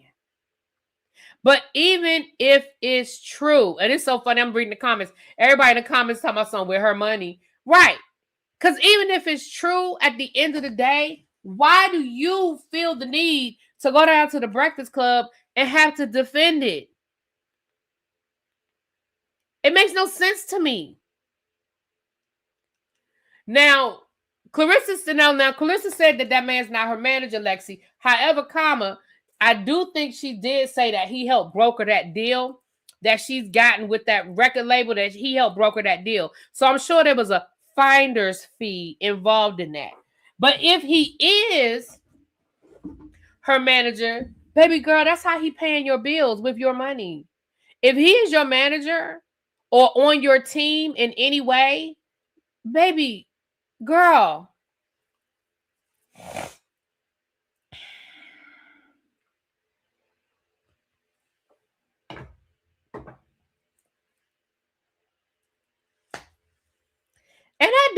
Speaker 1: But even if it's true, and it's so funny, I'm reading the comments. Everybody in the comments talking about something with her money. Right. Because even if it's true, at the end of the day, why do you feel the need to go down to the Breakfast Club and have to defend it? It makes no sense to me. Now, Clarissa said that man's not her manager, Lexi. However, I do think she did say that he helped broker that deal that she's gotten with that record label, that he helped broker that deal. So I'm sure there was a finder's fee involved in that. But if he is her manager, baby girl, that's how he paying your bills, with your money. If he is your manager or on your team in any way, baby girl,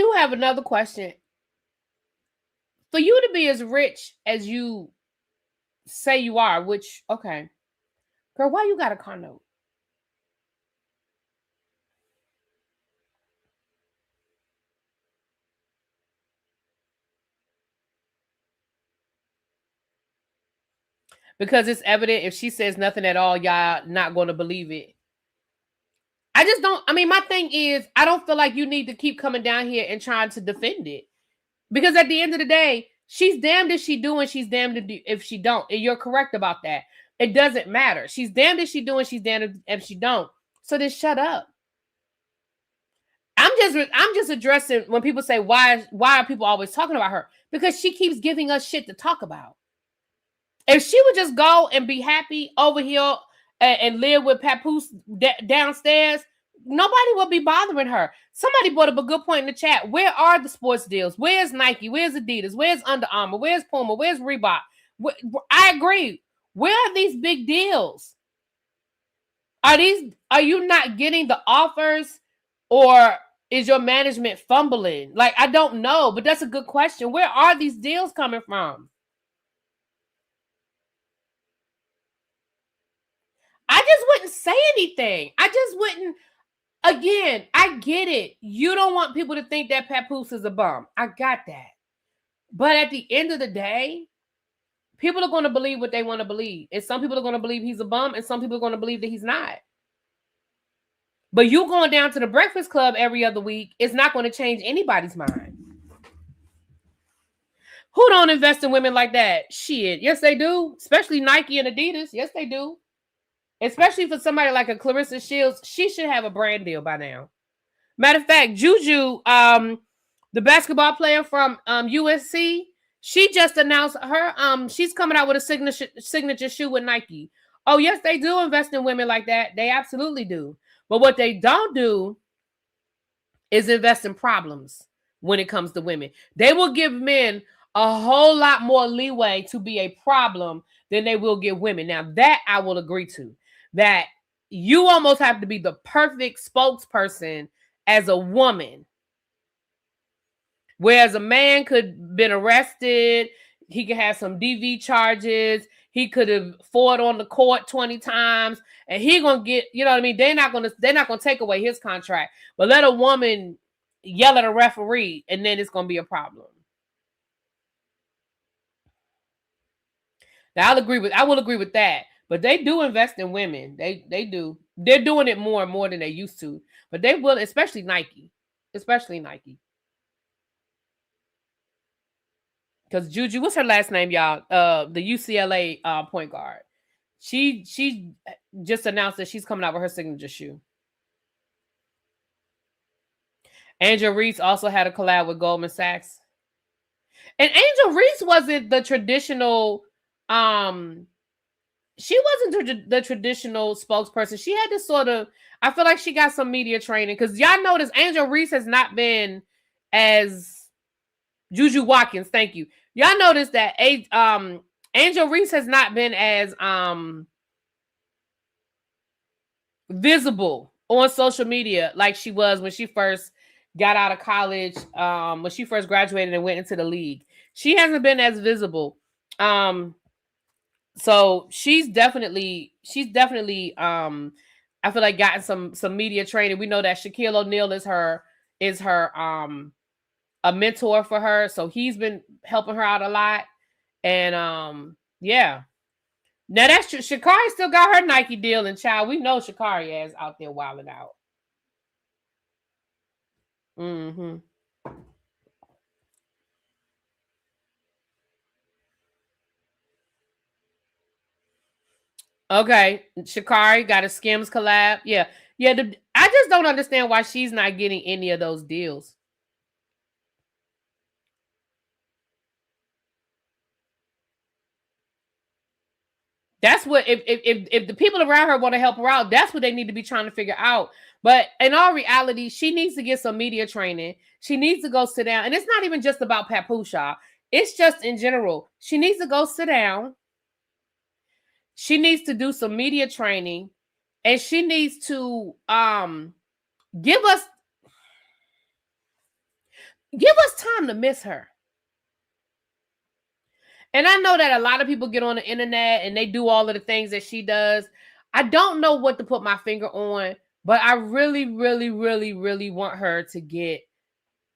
Speaker 1: do have another question. For you to be as rich as you say you are, which, okay. Girl, why you got a car note? Because it's evident if she says nothing at all, y'all not going to believe it. I just don't, I mean, my thing is, I don't feel like you need to keep coming down here and trying to defend it. Because at the end of the day, she's damned if she do and she's damned if she don't. And you're correct about that. It doesn't matter. She's damned if she do and she's damned if she don't. So then shut up. I'm just addressing when people say, why are people always talking about her? Because she keeps giving us shit to talk about. If she would just go and be happy over here and live with Papoose downstairs, nobody would be bothering her. Somebody brought up a good point in the chat. Where are the sports deals? Where's Nike? Where's Adidas? Where's Under Armour? Where's Puma? Where's Reebok? I agree. Where are these big deals? Are you not getting the offers, or is your management fumbling? Like, I don't know, but that's a good question. Where are these deals coming from? I just wouldn't say anything. I just wouldn't. Again, I get it. You don't want people to think that Papoose is a bum. I got that. But at the end of the day, people are going to believe what they want to believe. And some people are going to believe he's a bum, and some people are going to believe that he's not. But you going down to the Breakfast Club every other week is not going to change anybody's mind. Who don't invest in women like that? Shit. Yes, they do. Especially Nike and Adidas. Yes, they do. Especially for somebody like a Clarissa Shields. She should have a brand deal by now. Matter of fact, Juju, the basketball player from USC, she just announced her she's coming out with a signature shoe with Nike. Oh, yes, they do invest in women like that. They absolutely do. But what they don't do is invest in problems when it comes to women. They will give men a whole lot more leeway to be a problem than they will give women. Now, that I will agree to. That you almost have to be the perfect spokesperson as a woman. Whereas a man could been arrested, he could have some DV charges, he could have fought on the court 20 times, and he gonna get, you know what I mean? They're not gonna take away his contract. But let a woman yell at a referee, and then it's gonna be a problem. Now I will agree with that. But they do invest in women. They do. They're doing it more and more than they used to. But they will, especially Nike. Especially Nike. Because Juju, what's her last name, y'all? The UCLA point guard. She just announced that she's coming out with her signature shoe. Angel Reese also had a collab with Goldman Sachs. And Angel Reese wasn't the traditional she wasn't the traditional spokesperson. She had this sort of, I feel like she got some media training, because y'all notice Angel Reese has not been as Juju Watkins. Thank you. Y'all notice that Angel Reese has not been as visible on social media like she was when she first got out of college, when she first graduated and went into the league. She hasn't been as visible. So she's definitely I feel like gotten some media training. We know that Shaquille O'Neal is her a mentor for her, so he's been helping her out a lot. And yeah. Now that's true. Sha'Carri still got her Nike deal, and child, we know Sha'Carri is out there wilding out. Mm-hmm. Okay, Sha'Carri got a Skims collab. Yeah. I just don't understand why she's not getting any of those deals. That's what, if the people around her want to help her out, that's what they need to be trying to figure out. But in all reality, she needs to get some media training. She needs to go sit down, and it's not even just about Papoose. It's just in general. She needs to go sit down. She needs to do some media training, and she needs to give us. Give us time to miss her. And I know that a lot of people get on the internet and they do all of the things that she does. I don't know what to put my finger on, but I really, really, really, really want her to get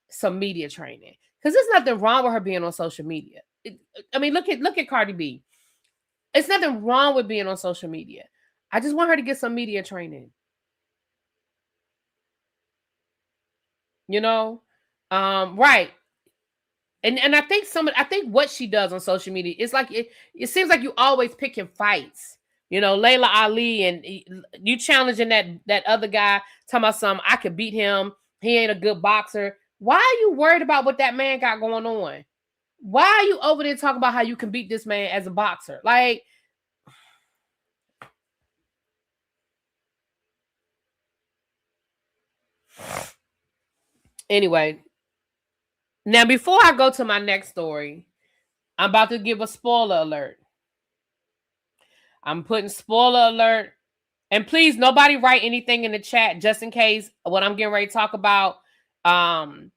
Speaker 1: some media training. Because there's nothing wrong with her being on social media. Look at Cardi B. It's nothing wrong with being on social media. I just want her to get some media training. You know? Right. And I think what she does on social media is like it seems like you always picking fights. You know, Layla Ali and you challenging that other guy, talking about something, I could beat him. He ain't a good boxer. Why are you worried about what that man got going on? Why are you over there talking about how you can beat this man as a boxer? Like, anyway, now before I go to my next story, I'm about to give a spoiler alert. I'm putting spoiler alert. And please, nobody write anything in the chat just in case what I'm getting ready to talk about. The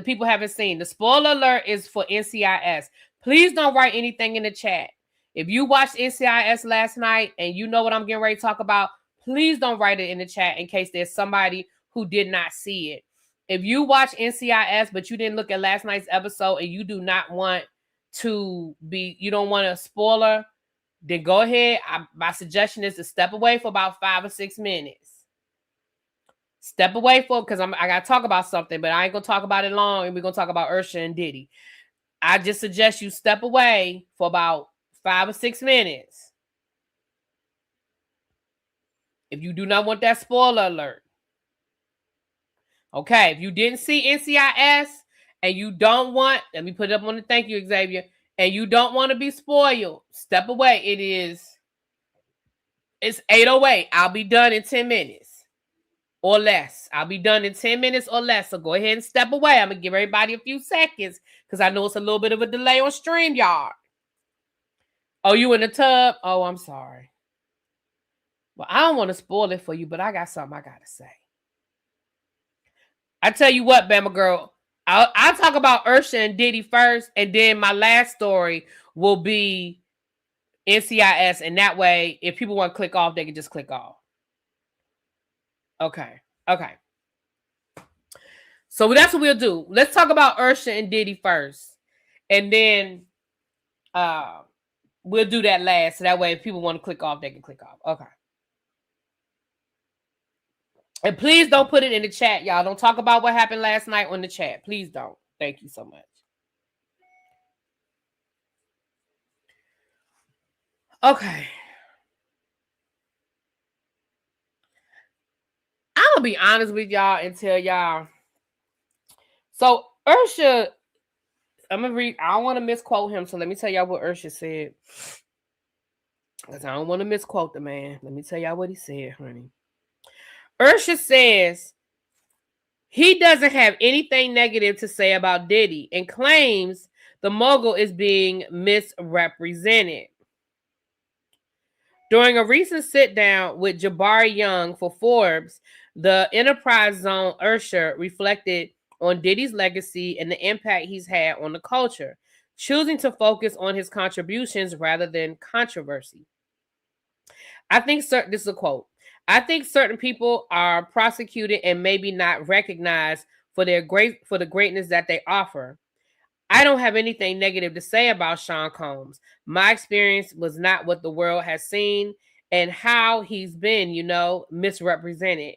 Speaker 1: people haven't seen. The spoiler alert is for NCIS. Please don't write anything in the chat. If you watched NCIS last night and you know what I'm getting ready to talk about, please don't write it in the chat in case there's somebody who did not see it. If you watch NCIS but you didn't look at last night's episode and you do not want you don't want a spoiler, then go ahead. My suggestion is to step away for about 5 or 6 minutes. Step away because I got to talk about something, but I ain't going to talk about it long, and we're going to talk about Usher and Diddy. I just suggest you step away for about 5 or 6 minutes. If you do not want that spoiler alert. Okay, if you didn't see NCIS and you don't want, let me put it up on the thank you, Xavier, and you don't want to be spoiled, step away. It's 8:08. I'll be done in 10 minutes. Or less. I'll be done in 10 minutes or less. So go ahead and step away. I'm going to give everybody a few seconds because I know it's a little bit of a delay on StreamYard. Oh, you in the tub? Oh, I'm sorry. Well, I don't want to spoil it for you, but I got something I got to say. I tell you what, Bama girl, I'll talk about Usher and Diddy first, and then my last story will be NCIS, and that way, if people want to click off, they can just click off. Okay. So that's what we'll do. Let's talk about Usher and Diddy first. And then we'll do that last. So that way if people want to click off, they can click off. Okay. And please don't put it in the chat, y'all. Don't talk about what happened last night on the chat. Please don't. Thank you so much. Okay. I'm going to be honest with y'all and tell y'all. So Usher, I'm going to read. I don't want to misquote him. So let me tell y'all what Usher said. Because I don't want to misquote the man. Let me tell y'all what he said, honey. Usher says he doesn't have anything negative to say about Diddy and claims the mogul is being misrepresented. During a recent sit-down with Jabari Young for Forbes, the Enterprise Zone Usher reflected on Diddy's legacy and the impact he's had on the culture, choosing to focus on his contributions rather than controversy. This is a quote. I think certain people are prosecuted and maybe not recognized for the greatness that they offer. I don't have anything negative to say about Sean Combs. My experience was not what the world has seen and how he's been, misrepresented.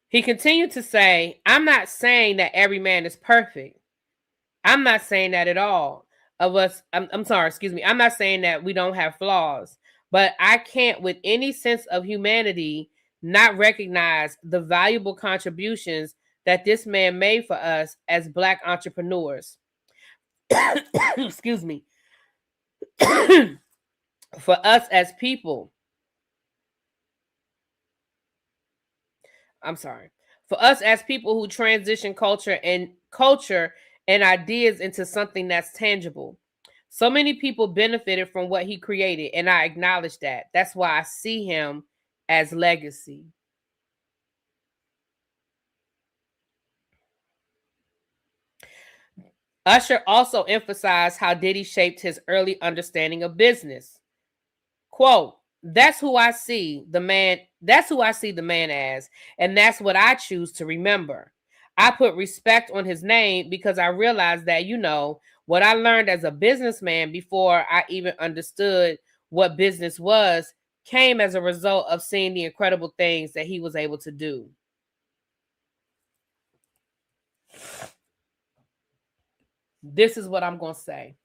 Speaker 1: He continued to say, I'm not saying that every man is perfect. I'm not saying that at all. I'm not saying that we don't have flaws, but I can't with any sense of humanity not recognize the valuable contributions that this man made for us as Black entrepreneurs. Excuse me. For us as people. For us as people who transition culture and ideas into something that's tangible. So many people benefited from what he created, and I acknowledge that. That's why I see him as legacy. Usher also emphasized how Diddy shaped his early understanding of business. Quote, that's who I see the man as, and that's what I choose to remember. I put respect on his name because I realized that, what I learned as a businessman before I even understood what business was came as a result of seeing the incredible things that he was able to do. This is what I'm going to say.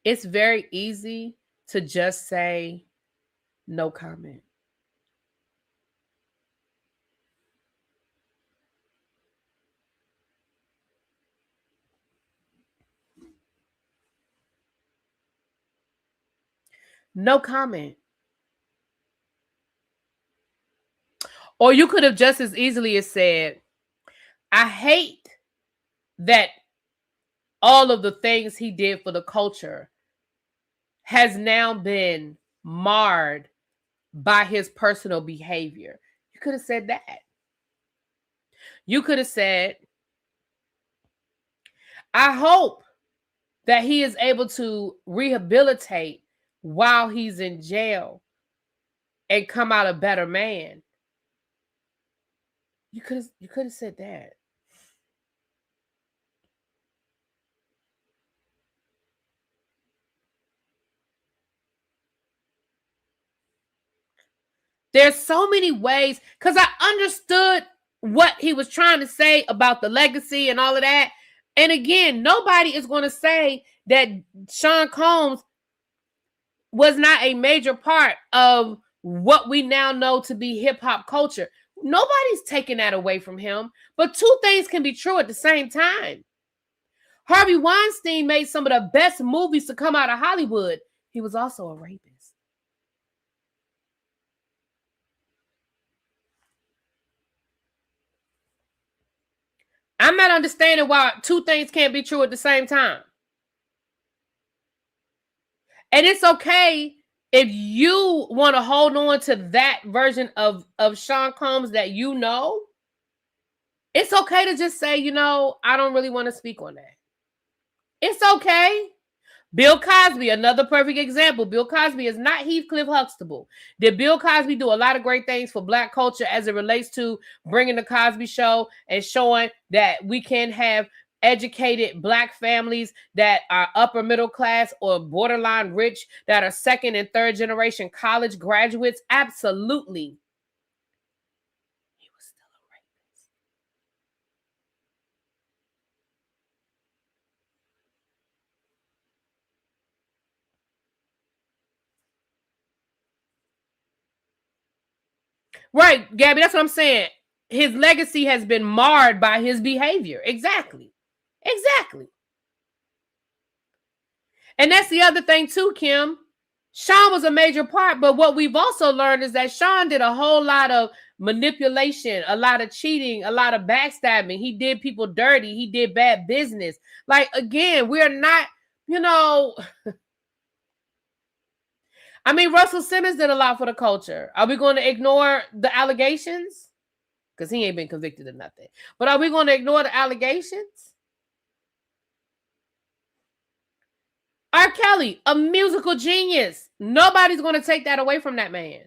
Speaker 1: It's very easy to just say no comment. No comment. Or you could have just as easily as said, I hate that all of the things he did for the culture has now been marred by his personal behavior. You could have said that. You could have said, I hope that he is able to rehabilitate while he's in jail and come out a better man. You could have said that. There's so many ways, because I understood what he was trying to say about the legacy and all of that. And again, nobody is going to say that Sean Combs was not a major part of what we now know to be hip hop culture. Nobody's taking that away from him. But two things can be true at the same time. Harvey Weinstein made some of the best movies to come out of Hollywood. He was also a rapist. I'm not understanding why two things can't be true at the same time. And it's okay if you want to hold on to that version of Sean Combs that you know. It's okay to just say, I don't really want to speak on that. It's okay. Bill Cosby, another perfect example. Bill Cosby is not Heathcliff Huxtable. Did Bill Cosby do a lot of great things for Black culture as it relates to bringing the Cosby Show and showing that we can have educated Black families that are upper middle class or borderline rich, that are second and third generation college graduates? Absolutely. He was still a rapist. Right, Gabby, that's what I'm saying. His legacy has been marred by his behavior. Exactly. And that's the other thing too, Kim. Sean was a major part, but what we've also learned is that Sean did a whole lot of manipulation, a lot of cheating, a lot of backstabbing. He did people dirty. He did bad business. Like, again, we're not, I mean, Russell Simmons did a lot for the culture. Are we going to ignore the allegations? Because he ain't been convicted of nothing. But are we going to ignore the allegations? R. Kelly, a musical genius. Nobody's going to take that away from that man.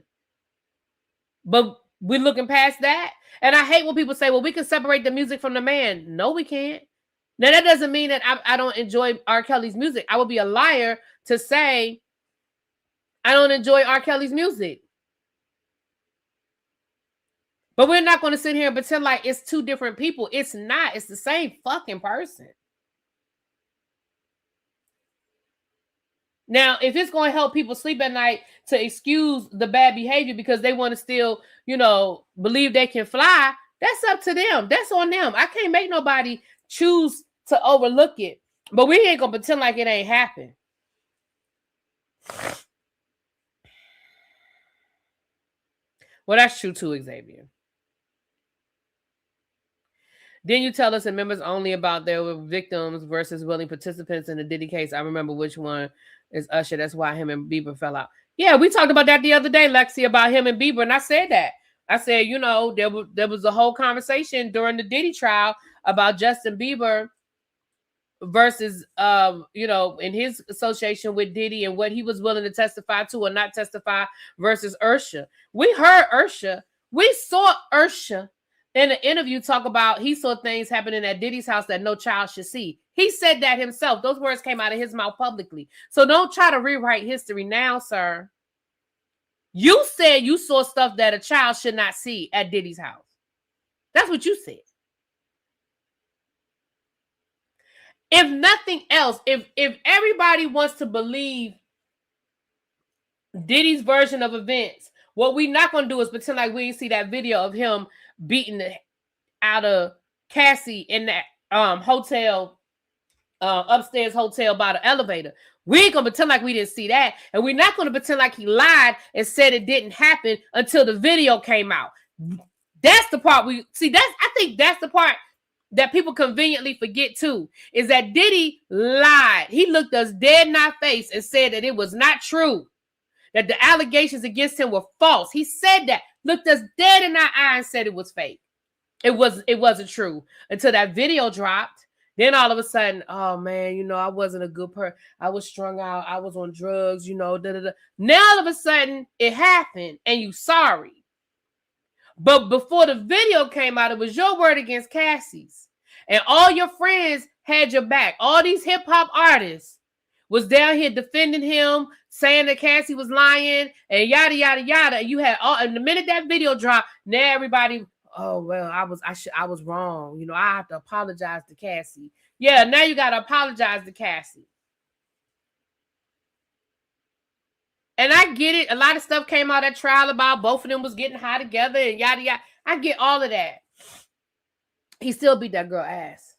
Speaker 1: But we're looking past that. And I hate when people say, well, we can separate the music from the man. No, we can't. Now, that doesn't mean that I don't enjoy R. Kelly's music. I would be a liar to say I don't enjoy R. Kelly's music. But we're not going to sit here and pretend like it's two different people. It's not. It's the same fucking person. Now, if it's going to help people sleep at night to excuse the bad behavior because they want to still, believe they can fly, that's up to them. That's on them. I can't make nobody choose to overlook it. But we ain't going to pretend like it ain't happened. Well, that's true too, Xavier. Then you tell us in members only about there were victims versus willing participants in the Diddy case. I remember which one is Usher. That's why him and Bieber fell out. Yeah, we talked about that the other day, Lexi, about him and Bieber, and I said that. I said, there was a whole conversation during the Diddy trial about Justin Bieber versus in his association with Diddy and what he was willing to testify to or not testify versus Usher. We heard Usher. We saw Usher in an interview talk about he saw things happening at Diddy's house that no child should see. He said that himself. Those words came out of his mouth publicly. So don't try to rewrite history now, sir. You said you saw stuff that a child should not see at Diddy's house. That's what you said. If nothing else, if everybody wants to believe Diddy's version of events, what we're not going to do is pretend like we didn't see that video of him beating the out of Cassie in that hotel, upstairs hotel by the elevator. We ain't going to pretend like we didn't see that. And we're not going to pretend like he lied and said it didn't happen until the video came out. That's the part I think that's the part that people conveniently forget too, is that Diddy lied. He looked us dead in our face and said that it was not true, that the allegations against him were false. He said that, looked us dead in our eye and said it was fake. It wasn't true until that video dropped. Then all of a sudden, oh man, I wasn't a good person. I was strung out. I was on drugs, Now all of a sudden it happened and you sorry. But before the video came out, it was your word against Cassie's. And all your friends had your back. All these hip-hop artists was down here defending him, saying that Cassie was lying, and yada, yada, yada. And you had and the minute that video dropped, now everybody, oh, well, I was wrong. I have to apologize to Cassie. Yeah, now you got to apologize to Cassie. And I get it. A lot of stuff came out at trial about both of them was getting high together and yada, yada. I get all of that. He still beat that girl ass.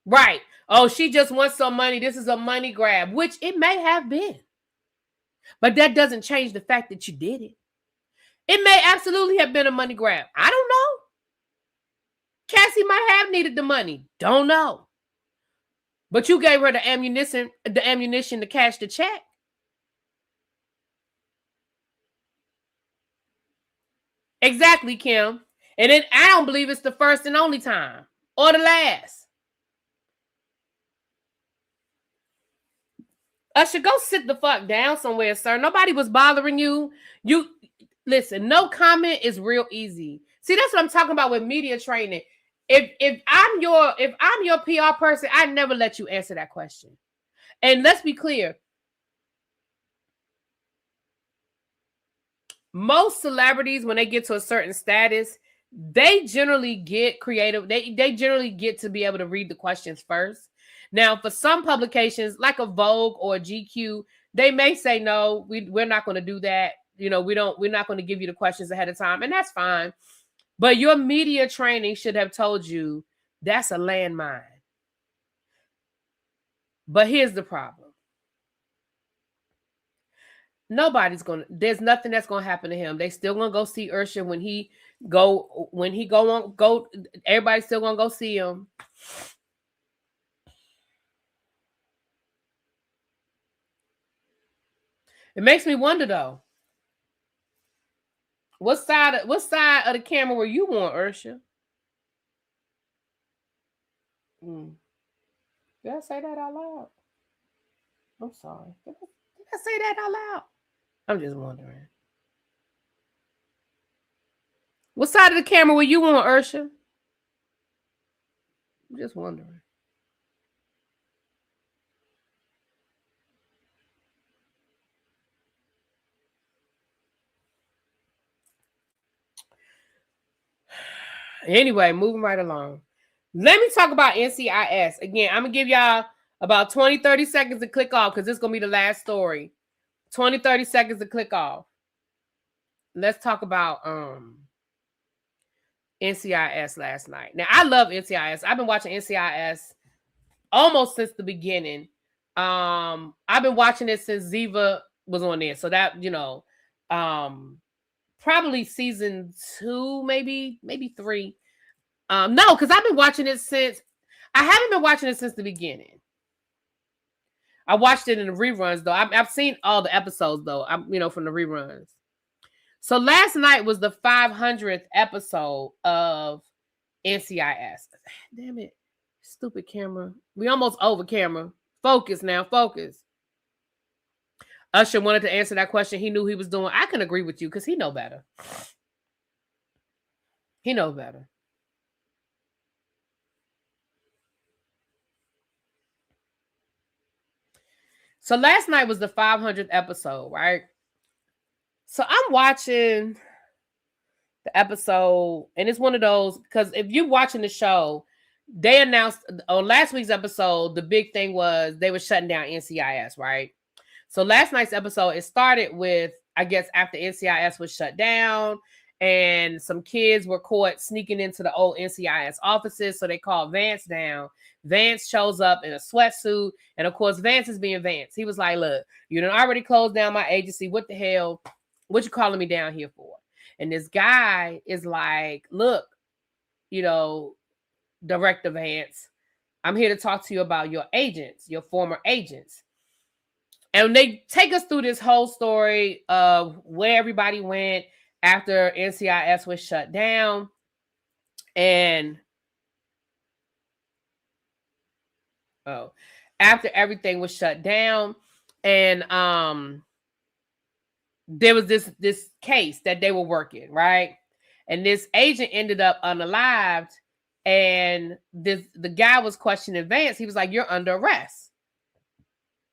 Speaker 1: Right. Oh, she just wants some money. This is a money grab, which it may have been. But that doesn't change the fact that you did it. It may absolutely have been a money grab. I don't know. Cassie might have needed the money. Don't know. But you gave her the ammunition to cash the check. Exactly, Kim. And then I don't believe it's the first and only time. Or the last. Usher, go sit the fuck down somewhere, sir. Nobody was bothering you. You listen, no comment is real easy. See, that's what I'm talking about with media training. If I'm your PR person, I never let you answer that question. And let's be clear. Most celebrities, when they get to a certain status, they generally get creative. They generally get to be able to read the questions first. Now, for some publications, like a Vogue or a GQ, they may say, no, we're not going to do that. We're not going to give you the questions ahead of time. And that's fine. But your media training should have told you that's a landmine. But here's the problem. There's nothing that's going to happen to him. They still going to go see Usher when he go, everybody's still going to go see him. It makes me wonder though. What side of the camera were you on, Usher? Did I say that out loud? I'm sorry. Did I say that out loud? I'm just wondering. What side of the camera were you on, Usher? I'm just wondering. Anyway, moving right along. Let me talk about NCIS. Again, I'm going to give y'all about 20, 30 seconds to click off because this is going to be the last story. 20, 30 seconds to click off. Let's talk about NCIS last night. Now, I love NCIS. I've been watching NCIS almost since the beginning. I've been watching it since Ziva was on there. So that, probably season 2, maybe 3. No, because I've been watching it since, I haven't been watching it since the beginning. I watched it in the reruns though. I've seen all the episodes though. From the reruns. So last night was the 500th episode of NCIS. Damn it. Stupid camera. We almost over, camera. Focus now. Focus. Usher wanted to answer that question. He knew he was doing. I can agree with you because he know better. He knows better. So last night was the 500th episode, right? So I'm watching the episode, and it's one of those, because if you're watching the show, they announced on last week's episode, the big thing was they were shutting down NCIS, right? So last night's episode, it started with, I guess, after NCIS was shut down, and some kids were caught sneaking into the old NCIS offices, so they called Vance down. Vance shows up in a sweatsuit, and of course, Vance is being Vance. He was like, look, you done already closed down my agency. What the hell? What you calling me down here for? And this guy is like, look, Director Vance, I'm here to talk to you about your agents, your former agents. And they take us through this whole story of where everybody went after NCIS was shut down. And after everything was shut down, and there was this case that they were working, right? And this agent ended up unalived, and the guy was questioning Vance. He was like, you're under arrest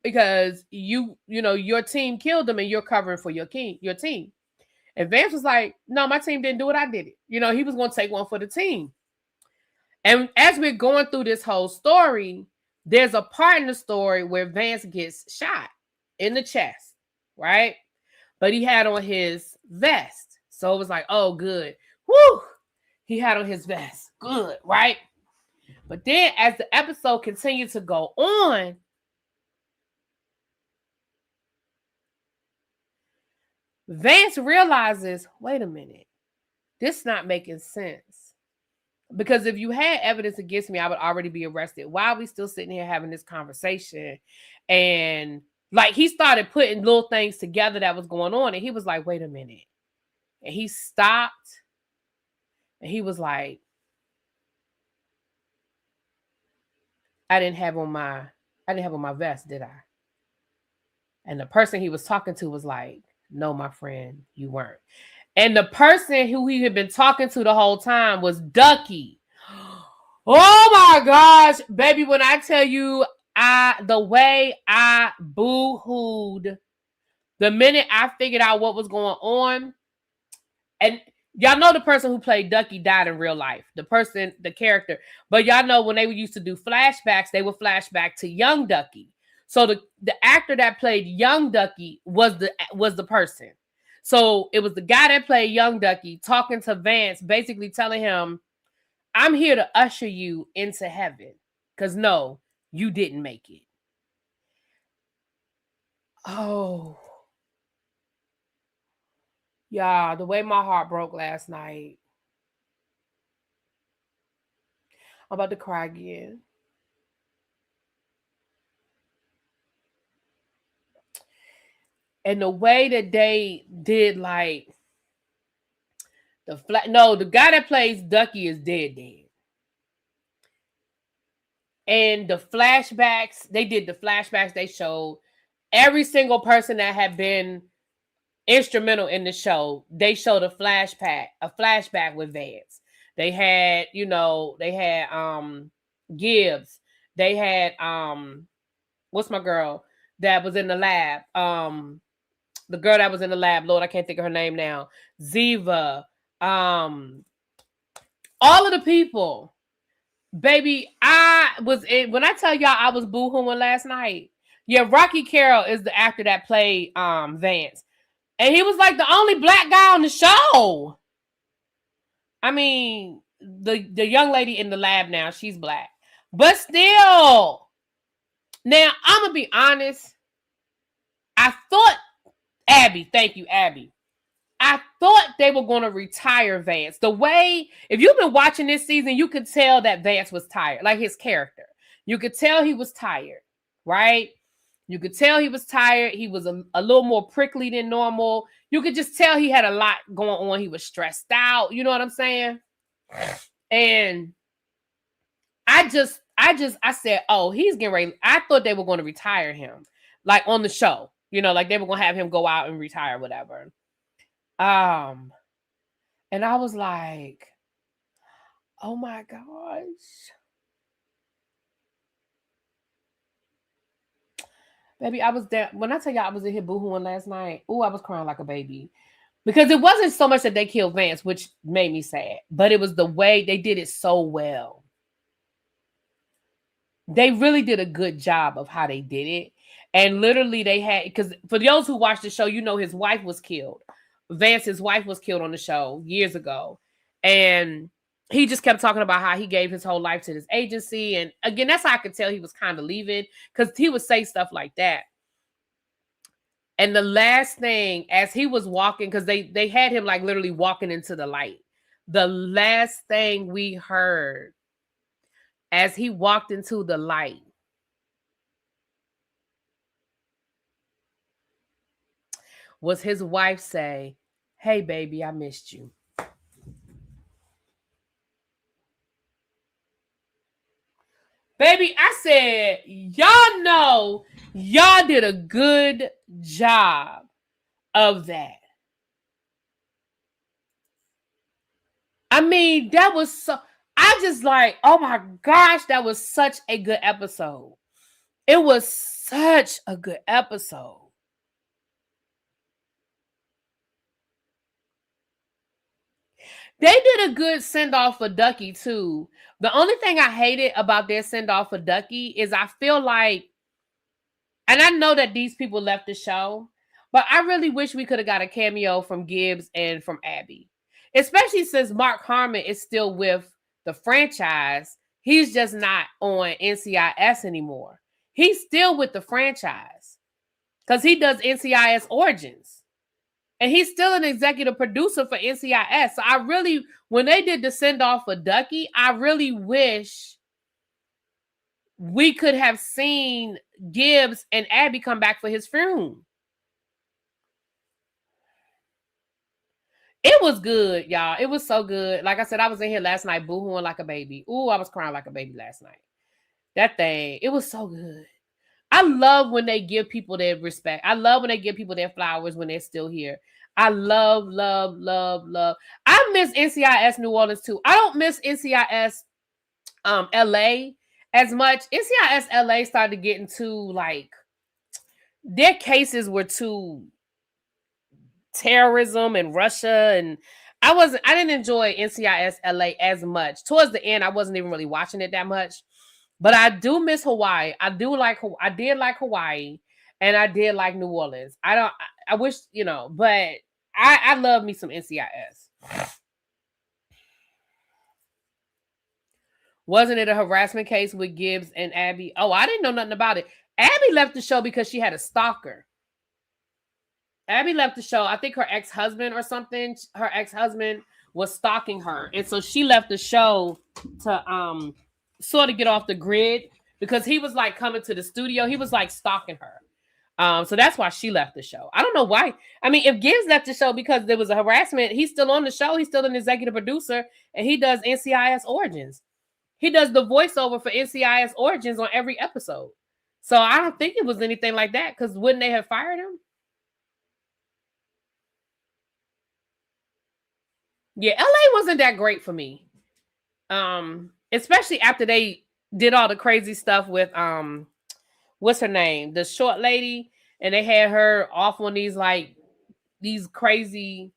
Speaker 1: because your team killed him and you're covering for your team. And Vance was like, no, my team didn't do it. I did it. He was going to take one for the team. And as we're going through this whole story, there's a part in the story where Vance gets shot in the chest, right? But he had on his vest. So it was like, oh, good. Woo! He had on his vest. Good, right? But then as the episode continued to go on, Vance realizes, wait a minute, this is not making sense. Because if you had evidence against me, I would already be arrested. Why are we still sitting here having this conversation? And like he started putting little things together that was going on. And he was like, wait a minute. And he stopped. And he was like, I didn't have on my vest, did I? And the person he was talking to was like, no, my friend, you weren't. And the person who he had been talking to the whole time was Ducky. Oh my gosh, baby, when I tell you the way I boo-hooed the minute I figured out what was going on. And y'all know the person who played Ducky died in real life. The character. But y'all know when they used to do flashbacks, they would flashback to young Ducky. So the actor that played young Ducky was the person. So it was the guy that played young Ducky talking to Vance, basically telling him, I'm here to usher you into heaven. Because no, you didn't make it. Oh. Yeah, the way my heart broke last night. I'm about to cry again. And the way that they did, like, the guy that plays Ducky is dead. And the flashbacks, they showed every single person that had been instrumental in the show. They showed a flashback with Vance. They had, Gibbs. They had, what's my girl that was in the lab? The girl that was in the lab, Lord, I can't think of her name now. Ziva. All of the people. Baby, when I tell y'all I was boo-hooing last night. Yeah, Rocky Carroll is the actor that played Vance. And he was like the only black guy on the show. I mean, the young lady in the lab now, she's black. But still, Now, I'm going to be honest. I thought Abby, thank you, Abby. I thought they were going to retire Vance. The way, if you've been watching this season, you could tell that Vance was tired, like his character. You could tell he was tired, right? You could tell he was tired. He was a little more prickly than normal. You could just tell he had a lot going on. He was stressed out. You know what I'm saying? And I said, oh, he's getting ready. I thought they were going to retire him, like on the show. You know, like they were going to have him go out and retire, whatever. And I was like, oh my gosh. Baby, I was there. When I tell y'all I was in here boohooing last night, I was crying like a baby. Because it wasn't so much that they killed Vance, which made me sad, but it was the way they did it so well. They really did a good job of how they did it. And literally they had, because for those who watched the show, you know his wife was killed. Vance's wife was killed on the show years ago. And he just kept talking about how he gave his whole life to this agency. And again, that's how I could tell he was kind of leaving, because he would say stuff like that. And the last thing, as he was walking, because they had him like literally walking into the light. The last thing we heard as he walked into the light was his wife say, "Hey, baby, I missed you." Baby, I said, y'all know y'all did a good job of that. I mean, that was so, I just like, oh my gosh, that was such a good episode. It was such a good episode. They did a good send-off for Ducky, too. The only thing I hated about their send-off for Ducky is I feel like, and I know that these people left the show, but I really wish we could have got a cameo from Gibbs and from Abby. Especially since Mark Harmon is still with the franchise. He's just not on NCIS anymore. He's still with the franchise because he does NCIS Origins. And he's still an executive producer for NCIS. So I really, when they did the send-off for Ducky, I really wish we could have seen Gibbs and Abby come back for his funeral. It was good, y'all. It was so good. Like I said, I was in here last night boohooing like a baby. I was crying like a baby last night. That thing, it was so good. I love when they give people their respect. I love when they give people their flowers when they're still here. I love, love, love, love. I miss NCIS New Orleans too. I don't miss NCIS LA as much. NCIS LA started getting too, like, their cases were too terrorism and Russia, and I didn't enjoy NCIS LA as much. Towards the end, I wasn't even really watching it that much. But I do miss Hawaii. I did like Hawaii, and I did like New Orleans. I wish, but I love me some NCIS. Wasn't it a harassment case with Gibbs and Abby? Oh, I didn't know nothing about it. Abby left the show because she had a stalker. Abby left the show. I think her ex-husband or something. Her ex-husband was stalking her. And so she left the show to sort of get off the grid because he was like coming to the studio. He was like stalking her. So that's why she left the show. I don't know why. I mean, if Gibbs left the show because there was a harassment, he's still on the show. He's still an executive producer, and he does NCIS Origins. He does the voiceover for NCIS Origins on every episode. So I don't think it was anything like that, because wouldn't they have fired him? Yeah, LA wasn't that great for me. Especially after they did all the crazy stuff with what's her name? The short lady, and they had her off on these crazy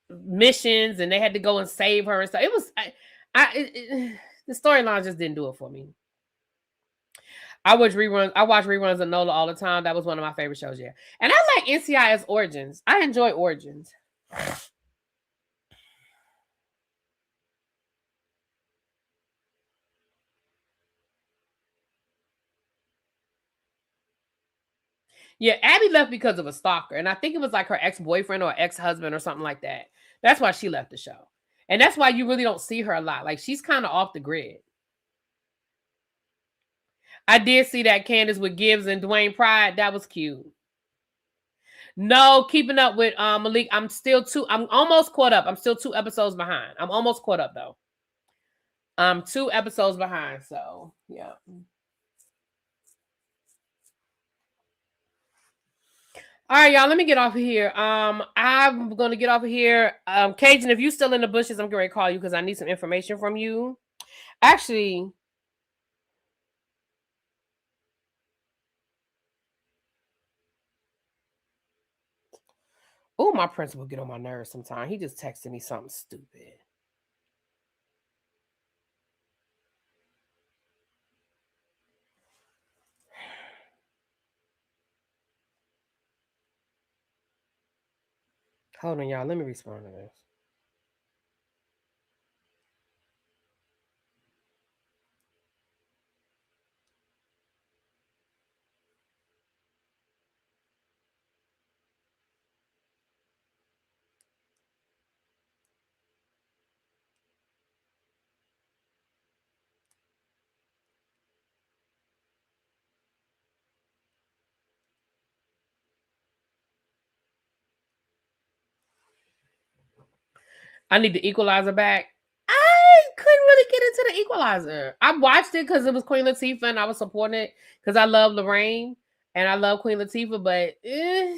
Speaker 1: missions, and they had to go and save her and stuff. It was the storyline just didn't do it for me. I watch reruns of NOLA all the time. That was one of my favorite shows, yeah. And I like NCIS Origins. I enjoy Origins. Yeah, Abby left because of a stalker. And I think it was like her ex-boyfriend or ex-husband or something like that. That's why she left the show. And that's why you really don't see her a lot. Like, she's kind of off the grid. I did see that Candace with Gibbs and Dwayne Pride. That was cute. No, keeping up with Malik. I'm almost caught up. I'm still 2 episodes behind. I'm almost caught up though. I'm 2 episodes behind. So yeah. All right, y'all. Let me get off of here. I'm gonna get off of here. Cajun, if you still in the bushes, I'm gonna call you because I need some information from you. Actually, oh, my principal get on my nerves sometimes. He just texted me something stupid. Hold on, y'all. Let me respond to this. I need the Equalizer back. I couldn't really get into the Equalizer. I watched it because it was Queen Latifah and I was supporting it because I love Lorraine and I love Queen Latifah, but they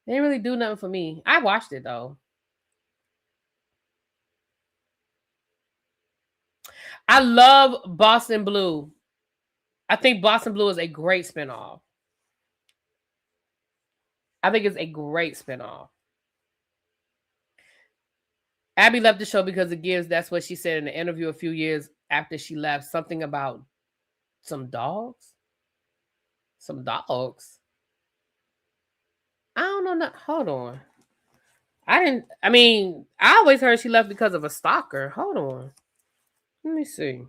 Speaker 1: didn't really do nothing for me. I watched it though. I love Boston Blue. I think Boston Blue is a great spinoff. I think it's a great spinoff. Abby left the show because it gives, that's what she said in the interview a few years after she left, something about some dogs. Some dogs. I don't know. Hold on. I always heard she left because of a stalker. Hold on. Let me see.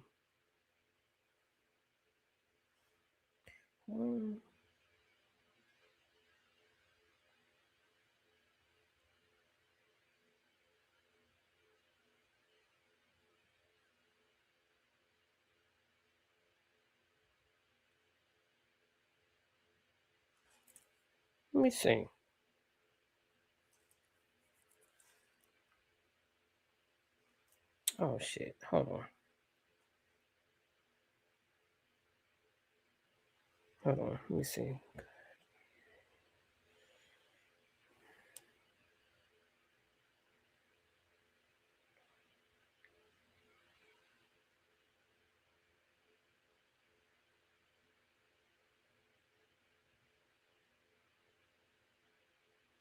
Speaker 1: Let me see. Oh shit. Hold on. Hold on. Let me see.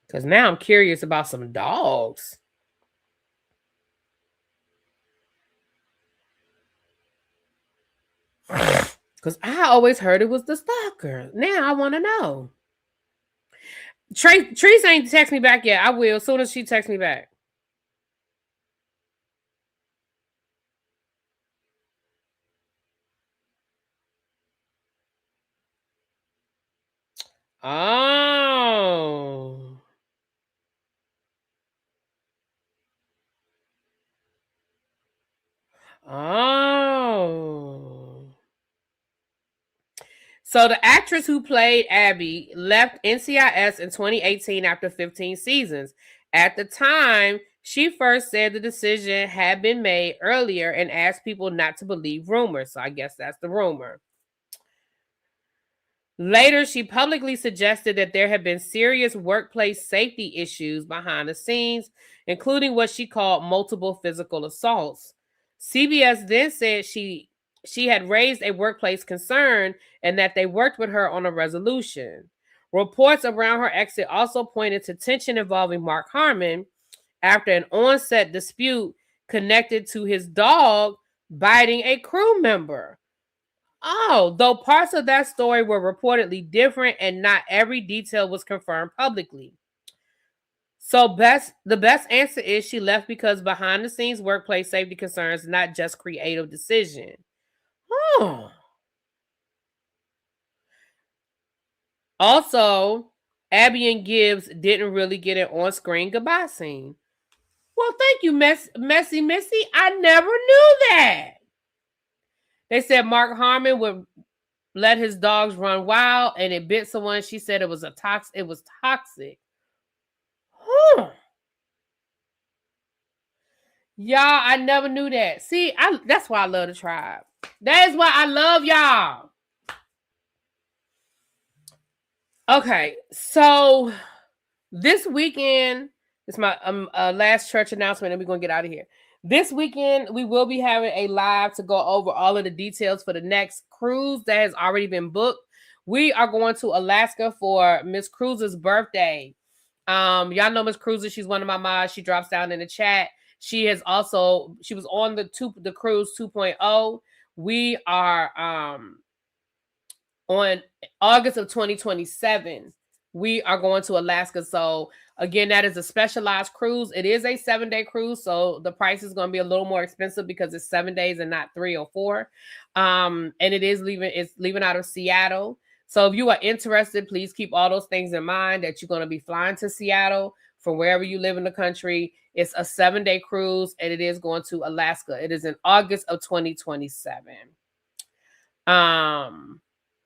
Speaker 1: Because now I'm curious about some dogs. Because I always heard it was the stalker. Now I want to know. Treese ain't text me back yet. I will as soon as she texts me back. Oh. Oh. So the actress who played Abby left NCIS in 2018 after 15 seasons. At the time, she first said the decision had been made earlier and asked people not to believe rumors. So I guess that's the rumor. Later, she publicly suggested that there had been serious workplace safety issues behind the scenes, including what she called multiple physical assaults. CBS then said she had raised a workplace concern and that they worked with her on a resolution. Reports around her exit also pointed to tension involving Mark Harmon after an on-set dispute connected to his dog biting a crew member. Oh, though parts of that story were reportedly different and not every detail was confirmed publicly. So the best answer is she left because behind the scenes workplace safety concerns, not just creative decision. Oh. Also, Abby and Gibbs didn't really get an on-screen goodbye scene. Well, thank you, Messy Missy. I never knew that. They said Mark Harmon would let his dogs run wild and it bit someone. She said it was toxic. Huh. Y'all, I never knew that. See, that's why I love the tribe. That is why I love y'all. Okay, so this weekend, it's my last church announcement, and we're going to get out of here. This weekend, we will be having a live to go over all of the details for the next cruise that has already been booked. We are going to Alaska for Miss Cruz's birthday. Y'all know Miss Cruz, she's one of my mods. She drops down in the chat. She was on the cruise 2.0. We are on August of 2027. We are going to Alaska. So again, that is a specialized cruise. It is a 7-day cruise, so the price is going to be a little more expensive because it's 7 days and not 3 or 4. And it's leaving out of Seattle. So if you are interested, please keep all those things in mind that you're going to be flying to Seattle from wherever you live in the country. It's a 7-day cruise, and it is going to Alaska. It is in August of 2027.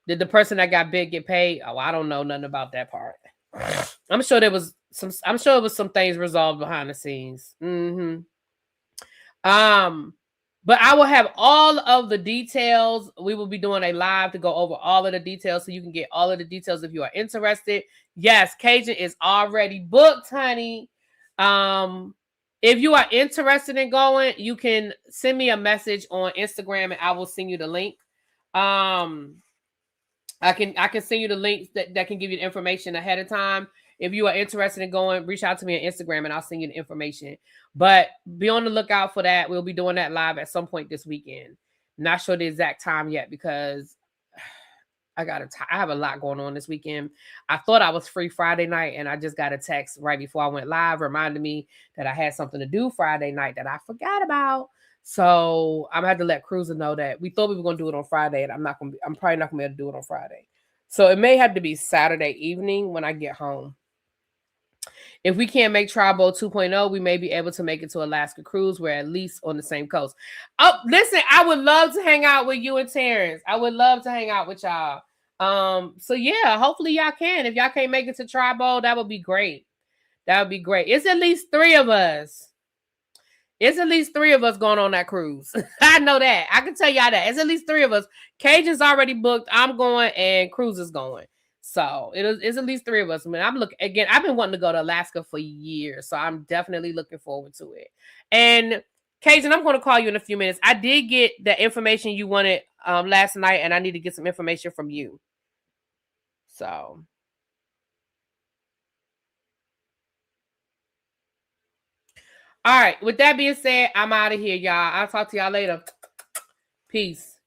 Speaker 1: Did the person that got big get paid? Oh, I don't know nothing about that part. I'm sure there was some things resolved behind the scenes. But I will have all of the details. We will be doing a live to go over all of the details so you can get all of the details if you are interested. Yes, Cajun is already booked, honey. If you are interested in going, you can send me a message on Instagram and I will send you the link. I can send you the links that can give you the information ahead of time. If you are interested in going, reach out to me on Instagram and I'll send you the information. But be on the lookout for that. We'll be doing that live at some point this weekend. Not sure the exact time yet because I have a lot going on this weekend. I thought I was free Friday night and I just got a text right before I went live reminding me that I had something to do Friday night that I forgot about. So I'm gonna have to let Cruiser know that we thought we were gonna do it on Friday, and I'm probably not gonna be able to do it on Friday. So it may have to be Saturday evening when I get home. If we can't make Tri-Boat 2.0, we may be able to make it to Alaska Cruise. We're at least on the same coast. Oh, listen, I would love to hang out with you and Terrence. I would love to hang out with y'all. So yeah, hopefully y'all can. If y'all can't make it to Tri-Boat, that would be great. That would be great. It's at least 3 of us. It's at least 3 of us going on that cruise. I know that. I can tell y'all that. It's at least 3 of us. Cajun's already booked. I'm going and Cruz is going. So it's at least 3 of us. I mean, I've been wanting to go to Alaska for years. So I'm definitely looking forward to it. And Cajun, I'm going to call you in a few minutes. I did get the information you wanted last night, and I need to get some information from you. So all right. With that being said, I'm out of here, y'all. I'll talk to y'all later. Peace.